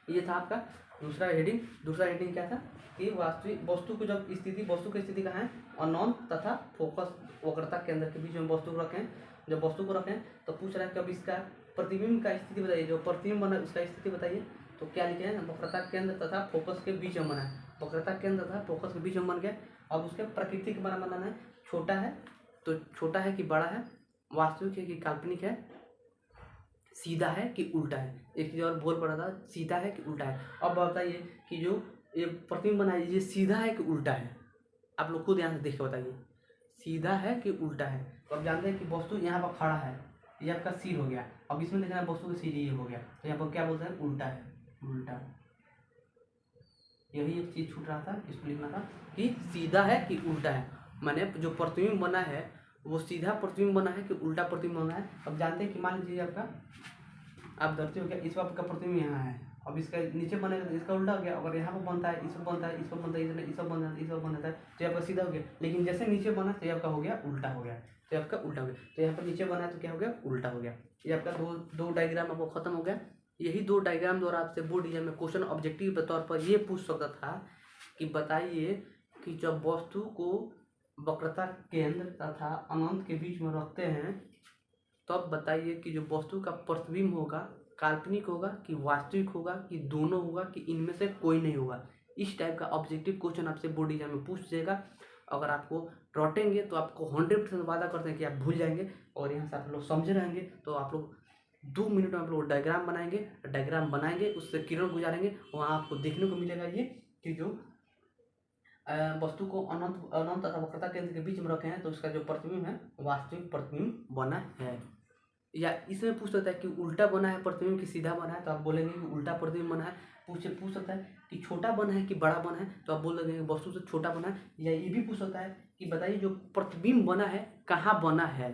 Speaker 1: ये था आपका दूसरा हेडिंग क्या था कि वास्तविक वस्तु को जब वस्तु की स्थिति कहाँ है, अनंत तथा फोकस वक्रता केंद्र के बीच में वस्तु को रखें। जब वस्तु को रखें तो पूछ रहा है कि अब इसका प्रतिबिंब का स्थिति बताइए, जो प्रतिबिंब बना उसका स्थिति बताइए। तो क्या लिखे हैं, वक्रता केंद्र तथा फोकस के बीच में बना है, वक्रता केंद्र तथा फोकस के बीच में बन गया। अब उसके प्रकृति के बारे में बनाना है, छोटा है तो छोटा है कि बड़ा है, वास्तविक है कि काल्पनिक है, सीधा है कि उल्टा है। एक चीज और बोल पड़ा था, सीधा है कि उल्टा है। अब बताइए कि जो ये प्रतिबिंब बना है ये सीधा है कि उल्टा है, आप लोग खुद यहाँ से देख के बताइए, सीधा है कि उल्टा है। तो अब जानते हैं कि वस्तु यहाँ पर खड़ा है, ये आपका सिर हो गया। अब इसमें देखना वस्तु का सिर ये हो गया, तो यहाँ पर क्या बोलते हैं, उल्टा है, उल्टा। यही एक चीज छूट रहा था, इसको लिखना था कि सीधा है कि उल्टा है, माने जो प्रतिबिंब बना है वो सीधा प्रतिबिंब बना है कि उल्टा प्रतिबिंब बना है। अब जानते हैं कि मान लीजिए आपका आप धरती हो गया, इस पर आपका प्रतिबिंब यहाँ है, अब इसका नीचे बनेगा तो इसका उल्टा हो गया। अगर यहाँ पर बनता है, इस पर बनता है, इस पर बनता है, इस पर बनता है, इस पर बनता है, तो आपका सीधा हो गया। लेकिन जैसे नीचे बना तो आपका हो गया उल्टा हो गया, तो आपका उल्टा हो गया। तो यहाँ पर नीचे बना है तो क्या हो गया, उल्टा हो गया। ये आपका दो डायग्राम आपको खत्म हो गया। यही दो डायग्राम द्वारा आपसे बोर्ड एग्जाम में क्वेश्चन ऑब्जेक्टिव के तौर पर ये पूछ सकता था कि बताइए कि जब वस्तु को वक्रता केंद्र तथा अनंत के बीच में रखते हैं तब बताइए कि जो वस्तु का प्रतिबिंब होगा काल्पनिक होगा कि वास्तविक होगा कि दोनों होगा कि इनमें से कोई नहीं होगा। इस टाइप का ऑब्जेक्टिव क्वेश्चन आपसे बोर्ड एग्जाम में पूछ जाएगा। अगर आपको रटेंगे तो आपको 100% वादा करते हैं कि आप भूल जाएंगे, और यहाँ से आप लोग समझे रहेंगे। तो आप लोग 2 मिनट में आप लोग डायग्राम बनाएंगे, उससे किरण गुजारेंगे, वहाँ आपको देखने को मिलेगा ये कि जो वस्तु को अनंत तथा वक्रता केंद्र के बीच में रखे हैं तो उसका जो प्रतिबिंब है वास्तविक प्रतिबिंब बना है। या इसमें पूछ सकता है कि उल्टा बना है प्रतिबिंब कि सीधा बना है, तो आप बोलेंगे कि उल्टा प्रतिबिंब बना है। पूछ सकता है कि छोटा बना है कि बड़ा बना है, तो आप बोल देंगे वस्तु से छोटा बना है। या ये भी पूछ सकता है कि बताइए जो प्रतिबिंब बना है कहाँ बना है,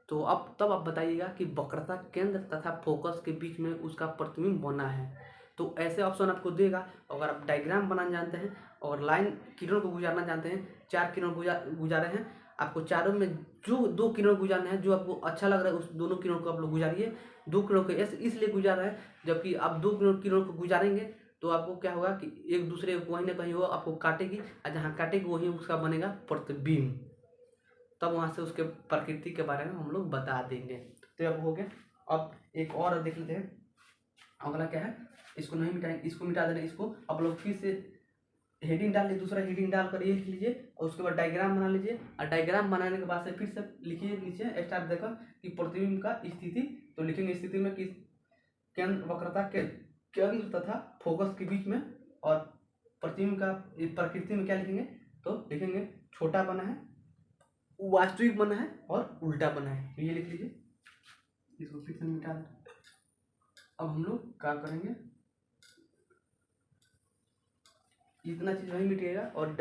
Speaker 1: तो अब तब आप बताइएगा कि वक्रता केंद्र तथा फोकस के बीच में उसका प्रतिबिंब बना है। तो ऐसे ऑप्शन आपको देगा। अगर आप डायग्राम बनाना जानते हैं और लाइन किरण को गुजारना जानते हैं, 4 किरण गुजारे हैं, आपको चारों में जो 2 किरण गुजारना है, जो आपको अच्छा लग रहा है उस दोनों किरण को आप लोग गुजारिए। 2 किरण को इसलिए गुजार रहे हैं, जबकि आप 2 किरण को गुजारेंगे तो आपको क्या होगा कि एक दूसरे को कहीं ना कहीं वो आपको काटेगी, और जहाँ काटेगी वहीं उसका बनेगा प्रतिबिंब। तब वहाँ से उसके प्रकृति के बारे में हम लोग बता देंगे। तो अब हो गया। अब एक और देख लेते हैं, अगला क्या है, इसको नहीं मिटाएंगे, इसको मिटा देना। इसको अब लोग फिर से हेडिंग डाल लीजिए, दूसरा हेडिंग डाल कर ये लिख लीजिए, और उसके बाद डायग्राम बना लीजिए। और डायग्राम बनाने के बाद से फिर से लिखिए नीचे स्टार्ट देकर कि प्रतिबिंब का स्थिति। तो लिखेंगे स्थिति में कि केंद्र वक्रता के केंद्र तथा फोकस के बीच में, और प्रतिबिंब का प्रकृति में क्या लिखेंगे, तो लिखेंगे छोटा बना है, वास्तविक बना है और उल्टा बना है। तो ये लिख लीजिए, इसको फिर से मिटा दें। अब हम लोग क्या करेंगे, इतना चीज नहीं मिटेगा, और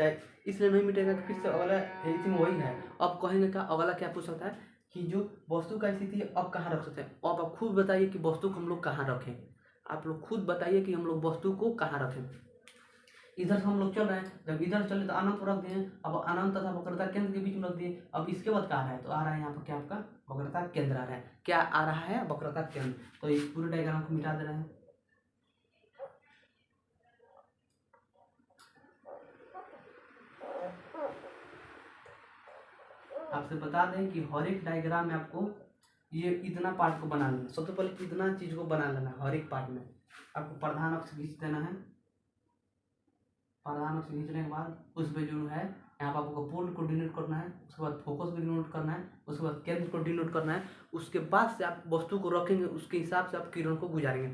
Speaker 1: इसलिए नहीं मिटेगा कि फिर से अगला एडिटिंग वही है। अब कहेंगे क्या, अगला क्या पूछ सकता है कि जो वस्तु का स्थिति है अब कहाँ रख सकते हैं। अब आप खुद बताइए कि वस्तु को हम लोग कहाँ रखें, आप लोग खुद बताइए कि हम लोग वस्तु को कहाँ रखें। इधर से हम लोग चल रहे हैं, जब इधर चले तो अनंत रख दिए, अब अनंत तथा वक्रता केंद्र के बीच में रख दिए। अब इसके बाद क्या आ रहा है, तो आ रहा है यहाँ पर क्या आपका वक्रता केंद्र आ रहा है। क्या आ रहा है, वक्रता केंद्र। तो इस पूरे डायग्राम को मिटा दे रहे हैं। आपसे बता दें कि हर एक डायग्राम में आपको ये इतना पार्ट को बना लेना, सबसे पहले इतना चीज को बना लेना। हर एक पार्ट में आपको प्रधान अक्ष खींच देना है। प्रधान अक्ष खींचने के बाद उस पर जो है यहाँ पर आपको पोल को डिनोट करना है, उसके बाद फोकस को डिनोट करना है, उसके बाद केंद्र को डिनोट करना है। उसके बाद से आप वस्तु को रखेंगे, उसके हिसाब से आप किरण को गुजारेंगे।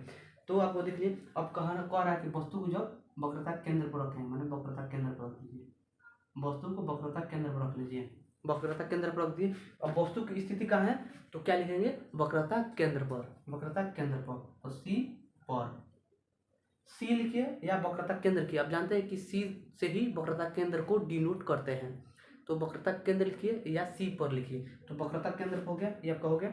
Speaker 1: तो आपको देखिए अब कह रहा है कि वस्तु को जब वक्रता केंद्र पर रखें, मैंने वक्रता केंद्र पर रख लीजिए, वस्तु को वक्रता केंद्र पर रख लीजिए, वक्रता केंद्र पर रख दिए। अब वस्तु की स्थिति कहाँ है, तो क्या लिखेंगे, वक्रता केंद्र पर, वक्रता केंद्र पर, और सी पर, सी लिखिए या वक्रता केंद्र की। आप जानते हैं कि सी से ही वक्रता केंद्र को डिनोट करते हैं, तो वक्रता केंद्र लिखिए या सी पर लिखिए। तो वक्रता केंद्र हो गया, ये आपका हो गया।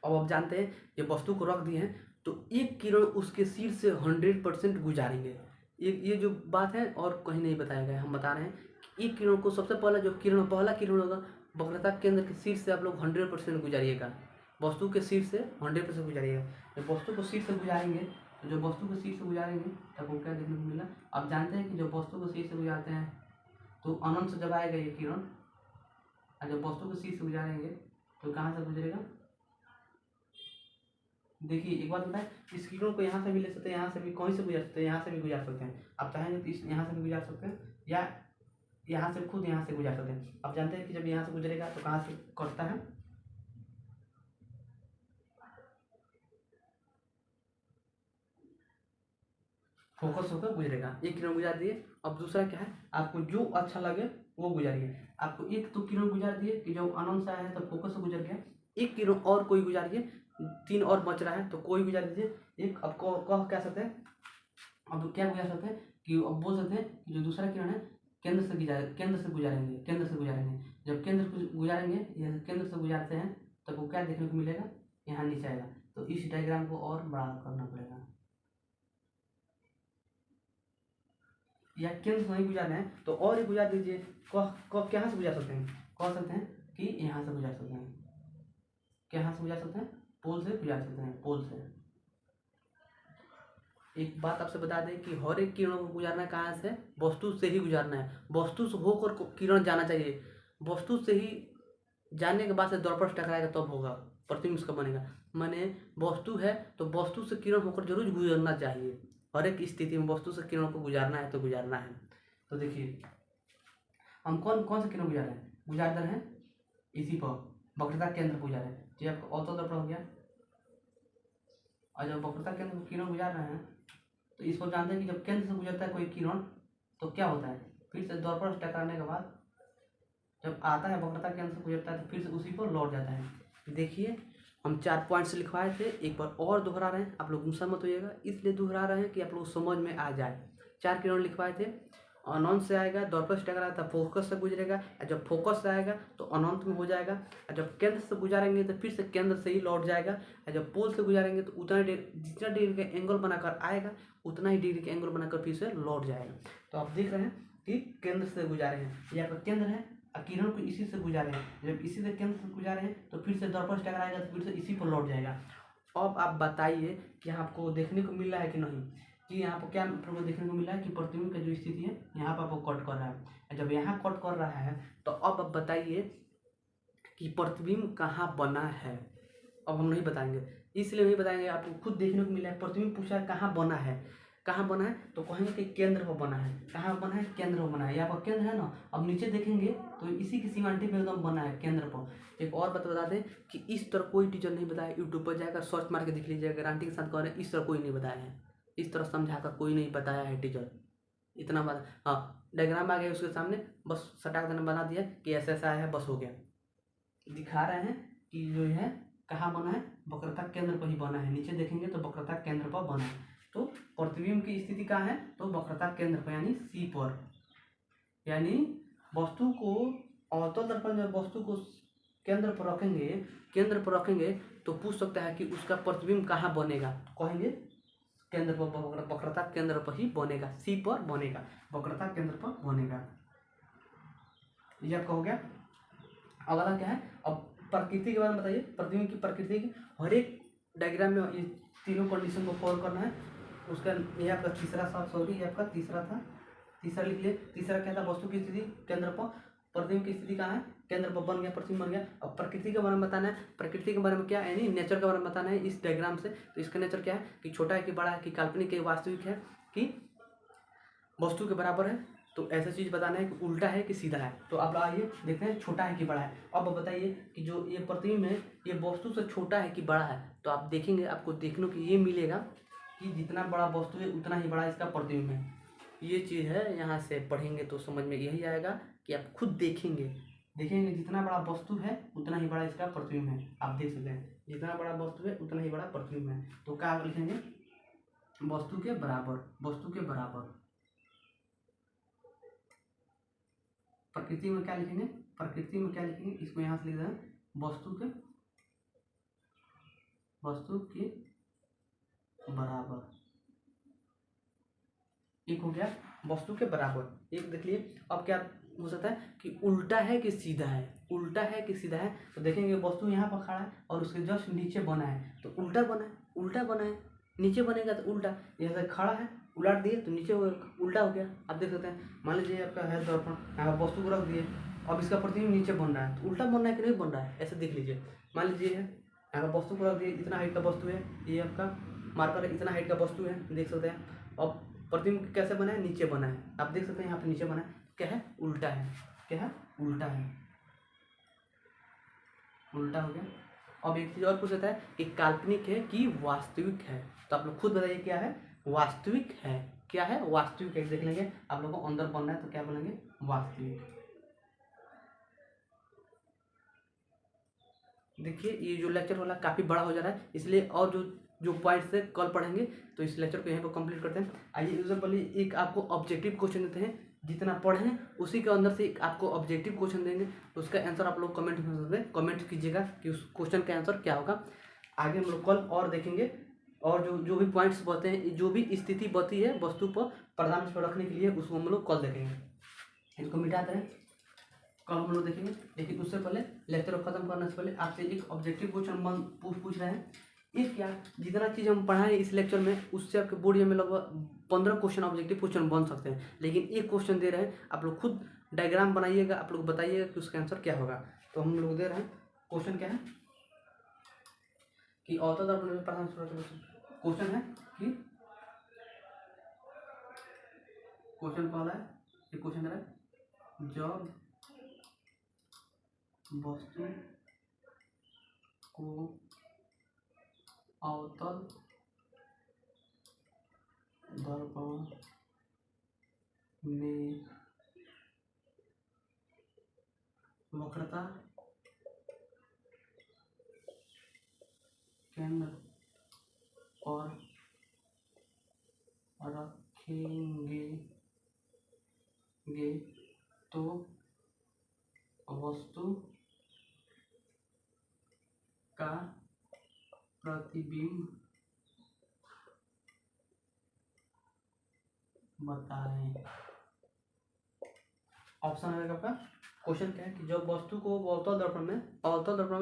Speaker 1: अब आप जानते हैं ये वस्तु को रख दिए हैं, तो एक किरण उसके सिर से 100% गुजारेंगे। ये जो बात है और कहीं नहीं बताया गया, हम बता रहे हैं कि एक किरण को सबसे पहला जो किरण पहला किरण होगा वक्रता केंद्र के सिर से आप लोग 100% गुजारिएगा, वस्तु के सिर से 100% गुजारिएगा। जब वस्तु को सिर से गुजारेंगे तो जब वस्तु को शीर्ष से गुजारेंगे तो आपको क्या देखने को मिला। आप जानते हैं कि जब वस्तु को शीर्ष से गुजारते हैं तो अनंत से जब आएगा ये किरण, और जब वस्तु को शीर्ष से गुजारेंगे तो कहाँ से गुजरेगा। देखिए एक बात बताएं, इस किरण को यहाँ से भी ले सकते हैं, यहाँ से भी, कहीं से गुजार सकते हैं, यहाँ से भी गुजार सकते हैं। आप चाहेंगे तो इस यहाँ से भी गुजार सकते हैं, या यहाँ से खुद यहाँ से गुजार सकते हैं। आप जानते हैं कि जब यहाँ से गुजरेगा तो कहाँ से कटता है, फोकस होकर गुजरेगा। एक किरण गुजार दिए। अब दूसरा क्या है, आपको जो अच्छा लगे वो गुजारिए। आपको एक तो किरण गुजार दिए कि जब अनंत से आया है तो फोकस से गुजर गया, एक किरण और कोई गुजारिए, 3 और बच रहा है तो कोई गुजार दीजिए। एक अब कह क्या सकते हैं, अब क्या गुजार सकते हैं कि अब बोल सकते हैं कि जो दूसरा किरण है केंद्र से गुजारेंगे, केंद्र से गुजारेंगे। जब केंद्र से गुजारेंगे या केंद्र से गुजारते हैं तो वो क्या देखने को मिलेगा, यहाँ नीचे आएगा। तो इस डायग्राम को और बड़ा करना पड़ेगा, या केंद्र से नहीं गुजारना है तो और ही गुजार दीजिए। कहाँ से गुजार सकते हैं, कह सकते हैं कि यहाँ से गुजार सकते हैं। कहाँ से गुजार सकते हैं, पोल से गुजार सकते हैं, पोल से। एक बात आपसे बता दें कि हर एक किरणों को गुजारना कहाँ से, वस्तु से ही गुजारना है। वस्तु से होकर किरण जाना चाहिए, वस्तु से ही जाने के बाद से दर्पण से टकराएगा तब होगा प्रतिबिंब उसका बनेगा। माने वस्तु है तो वस्तु से किरण होकर जरूर गुजरना चाहिए। हर एक स्थिति में वस्तु से किरणों को गुजारना है तो गुजारना है। तो देखिए हम कौन कौन से किरण गुजार रहे हैं, गुजार रहे हैं इसी पर वक्रता केंद्र को गुजार रहे हैं। जी आपका ऑर्थो दर्पण हो गया, और जब वक्रता केंद्र किरण गुजार रहे हैं तो इसको जानते हैं कि जब केंद्र से गुजरता है कोई किरण तो क्या होता है, फिर से दर्पण से टकराने के बाद जब आता है वक्रता केंद्र से गुजरता है तो फिर से उसी पर लौट जाता है। देखिए हम 4 पॉइंट्स लिखवाए थे, एक बार और दोहरा रहे हैं, आप लोग गुस्सा मत होइएगा, इसलिए दोहरा रहे हैं कि आप लोग समझ में आ जाए। 4 किरण लिखवाए थे, अनंत से आएगा, दर्पण से टकराएगा तब फोकस से गुजरेगा, और जब फोकस से आएगा तो अनंत में हो जाएगा, और जब केंद्र से गुजारेंगे तो फिर से केंद्र से ही लौट जाएगा, और जब पोल से गुजारेंगे तो उतना जितना डिग्री का एंगल बनाकर आएगा उतना ही डिग्री का एंगल बनाकर फिर से लौट जाएगा। तो आप देख रहे हैं कि केंद्र से गुजारे हैं, यहाँ पर केंद्र है, किरण को इसी से गुजारे हैं, जब इसी से केंद्र से गुजारे हैं तो फिर से दर्पण से टकराएगा तो फिर से इसी पर लौट जाएगा। अब आप बताइए कि आपको देखने को मिल रहा है कि नहीं, कि यहाँ पर क्या आपको देखने को मिल रहा है कि प्रतिबिंब का जो स्थिति है यहाँ पर आपको कट कर रहा है। जब यहाँ कट कर रहा है तो अब आप बताइए कि प्रतिबिंब कहाँ बना है। अब हम नहीं बताएंगे, इसलिए नहीं बताएंगे, आपको खुद देखने को मिला है। प्रतिबिंब पूछा है कहाँ बना है, कहाँ बना है, तो कहेंगे कि केंद्र पर बना है। कहाँ बना है, केंद्र पर बना है। यहाँ पर केंद्र है ना, अब नीचे देखेंगे तो इसी की सीमांटी में एकदम बना है केंद्र पर। एक और बात बता दें कि इस तरह कोई टीचर नहीं बताया, यूट्यूब पर जाकर सर्च मार के देख लीजिएगा, गारंटी के साथ कह रहे हैं इस तरह कोई नहीं बताया है, इस तरह समझाकर कोई नहीं बताया है टीचर। इतना बात, हाँ डायग्राम आ गया उसके सामने, बस सटाक देना बना दिया कि ऐसा ऐसा आया है, बस हो गया। दिखा रहे हैं कि जो है कहाँ बना है, वक्रता केंद्र पर ही बना है। नीचे देखेंगे तो वक्रता केंद्र पर बना है। तो प्रतिबिंब की स्थिति कहाँ है, तो वक्रता केंद्र पर यानी सी पर। यानी वस्तु को अवतल दर्पण में वस्तु को केंद्र पर रखेंगे तो पूछ सकता है कि उसका प्रतिबिंब कहाँ बनेगा, कहेंगे केंद्र पर, वक्रता केंद्र पर ही बनेगा, सी पर बनेगा, वक्रता केंद्र पर बनेगा। ये आपका हो गया। अगला क्या है, अब प्रकृति के बारे में बताइए। प्रतिबिंब की प्रकृति की हर एक डायग्राम में ये तीनों कंडीशन को फॉलो करना है। उसका ये आपका तीसरा था, सॉरी ये आपका तीसरा था, तीसरा लिख लिए। तीसरा क्या था, वस्तु की स्थिति केंद्र पर, प्रतिबिंब की स्थिति कहाँ है, केंद्र पर बन गया, प्रतिबिंब बन गया। अब प्रकृति के बारे में बताना है। प्रकृति के बारे में क्या यानी नेचर के बारे में बताना है इस डायग्राम से। तो इसका नेचर क्या है कि छोटा है कि बड़ा है, कि काल्पनिक है, वास्तविक है, कि वस्तु के बराबर है। तो ऐसा चीज़ बताना है कि उल्टा है कि सीधा है। तो आप आइए देखते हैं छोटा है कि बड़ा है। अब बताइए कि जो ये प्रतिबिंब है ये वस्तु से छोटा है कि बड़ा है। तो आप देखेंगे, आपको देखने को ये मिलेगा कि जितना बड़ा वस्तु है उतना ही बड़ा इसका प्रतिबिंब है। ये चीज़ है, यहाँ से पढ़ेंगे तो समझ में यही आएगा कि आप खुद देखेंगे जितना बड़ा वस्तु है उतना ही बड़ा इसका प्रतिबिंब है। आप देख सकते हैं जितना बड़ा वस्तु है उतना ही बड़ा प्रतिबिंब है। तो क्या लिखेंगे, वस्तु के बराबर, वस्तु के बराबर। प्रकृति में क्या लिखेंगे, प्रकृति में क्या लिखेंगे, इसको यहाँ से लिख दें वस्तु के बराबर। एक हो गया वस्तु के बराबर। एक देख लिए। अब क्या हो सकता है कि उल्टा है कि सीधा है, उल्टा है कि सीधा है। तो देखेंगे वस्तु यहाँ पर खड़ा है और उसके जस्ट नीचे बना है तो उल्टा बना है, उल्टा बना है। नीचे बनेगा तो उल्टा, जैसे खड़ा है उलट दिए तो नीचे उल्टा हो गया। आप देख सकते हैं, मान लीजिए आपका है दर्पण, यहाँ पर वस्तु को रख दिए, अब इसका प्रतिबिंब नीचे बन रहा है तो उल्टा बन रहा है कि नहीं बन रहा है, ऐसे देख लीजिए। मान लीजिए है यहाँ पर वस्तु को रख दिए, इतना हाइट का वस्तु है, ये आपका मार्कर है, इतना हाइट का वस्तु है, देख सकते हैं। अब प्रतिबिंब कैसे बना है, नीचे बना है, आप देख सकते हैं यहाँ पे नीचे बना है, क्या है, उल्टा है, क्या है, उल्टा है, उल्टा हो गया। अब एक चीज और पूछ लेता है कि काल्पनिक है कि वास्तविक है, तो आप लोग खुद बताइए क्या है, वास्तविक है, क्या है, वास्तविक है। देख लेंगे आप लोगों को अंदर बनना है तो क्या बोलेंगे, वास्तविक। देखिए ये जो लेक्चर वाला काफ़ी बड़ा हो जा रहा है, इसलिए और जो पॉइंट्स है कल पढ़ेंगे, तो इस लेक्चर को यहीं पर कंप्लीट करते हैं। आइए यूजुअली एक आपको ऑब्जेक्टिव क्वेश्चन देते हैं, जितना पढ़ें उसी के अंदर से एक आपको ऑब्जेक्टिव क्वेश्चन देंगे, उसका आंसर आप लोग कमेंट कीजिएगा कि उस क्वेश्चन का आंसर क्या होगा। आगे हम लोग कल और देखेंगे, और जो भी पॉइंट्स बते हैं, जो भी स्थिति बती है वस्तु पर प्रदान पर रखने के लिए, उसको हम लोग कल देखेंगे। इसको मिटाते हैं, कल हम लोग देखेंगे। लेकिन उससे पहले लेक्चर को खत्म करने से पहले आपसे एक ऑब्जेक्टिव क्वेश्चन पूछ रहे हैं। ये क्या, जितना चीज़ हम पढ़ाएं इस लेक्चर में, उससे आपके बोर्ड में लगभग 15 क्वेश्चन ऑब्जेक्टिव क्वेश्चन बन सकते हैं, लेकिन एक क्वेश्चन दे रहे हैं, आप लोग खुद डायग्राम बनाइएगा, आप लोग बताइएगा कि उसका आंसर क्या होगा। तो हम लोग दे रहे हैं, क्वेश्चन क्या है कि औसत दर्पण में प्रधान क्वेश्चन है कि क्वेश्चन पहला है, ये क्वेश्चन है, जब वस्तु को अवतल दर्पण में वक्रता केंद्र पर रखेंगे तो वस्तु का प्रतिबिंब बताएं। ऑप्शन रहेगा आपका, क्वेश्चन क्या है कि जब वस्तु को अवतल दर्पण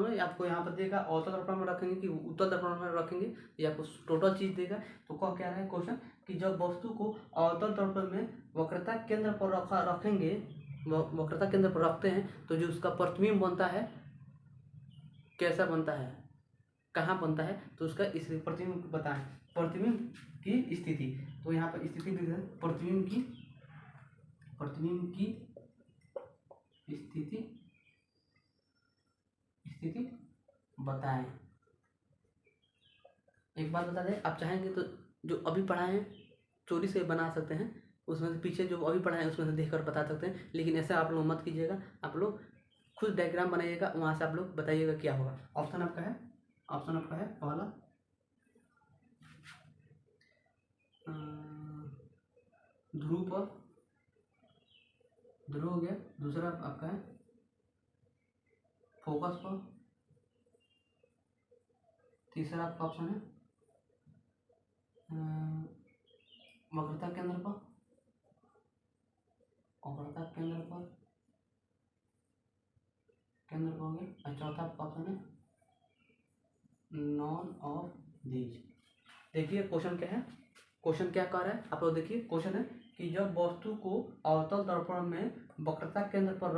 Speaker 1: में आपको यहाँ पर देगा, अवतल दर्पण में रखेंगे कि उत्तल दर्पण में रखेंगे, ये आपको टोटल चीज देगा। तो कह क्या है क्वेश्चन कि जब वस्तु को अवतल दर्पण में वक्रता केंद्र पर रखेंगे, वक्रता केंद्र पर रखते हैं, तो जो उसका प्रतिबिंब बनता है कैसा बनता है, कहाँ बनता है, तो उसका इस प्रतिबिंब बताएं, प्रतिबिंब की स्थिति। तो यहाँ पर स्थिति प्रतिबिंब की स्थिति बताएं। एक बात बता दें, आप चाहेंगे तो जो अभी पढ़ाए हैं चोरी से बना सकते हैं, उसमें से पीछे जो अभी पढ़ाए हैं उसमें से देखकर बता सकते हैं, लेकिन ऐसे आप लोग मत कीजिएगा, आप लोग खुद डायग्राम बनाइएगा, वहाँ से आप लोग बताइएगा क्या होगा। ऑप्शन आपका है पहला ध्रुव हो गया, दूसरा आपका है फोकस पर, तीसरा आपका ऑप्शन है वक्रता केंद्र पर, केंद्र पर हो गया, और चौथा आपका ऑप्शन है नॉन ऑफ दीज। देखिए क्वेश्चन क्या है, क्वेश्चन क्या कह रहा है आप लोग देखिए। क्वेश्चन है कि जब वस्तु को अवतल दर्पण में वक्रता केंद्र पर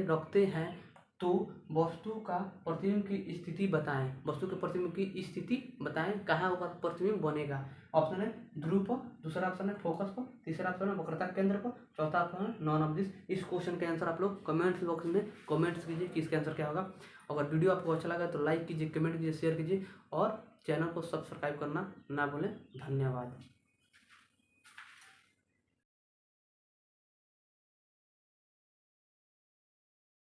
Speaker 1: रखते हैं तो वस्तु का प्रतिबिंब की स्थिति बताएं, वस्तु के प्रतिबिंब की स्थिति बताएं, कहाँ होगा प्रतिबिंब बनेगा। ऑप्शन है ध्रुव पर, दूसरा ऑप्शन है फोकस पर, तीसरा ऑप्शन है वक्रता केंद्र पर, चौथा ऑप्शन है नॉन ऑफ दिस। इस क्वेश्चन के आंसर आप लोग कमेंट्स बॉक्स में कमेंट्स कीजिए कि इसका आंसर क्या होगा। अगर वीडियो आपको अच्छा लगा तो लाइक कीजिए, कमेंट कीजिए, शेयर कीजिए, और चैनल को सब्सक्राइब करना ना भूलें। धन्यवाद।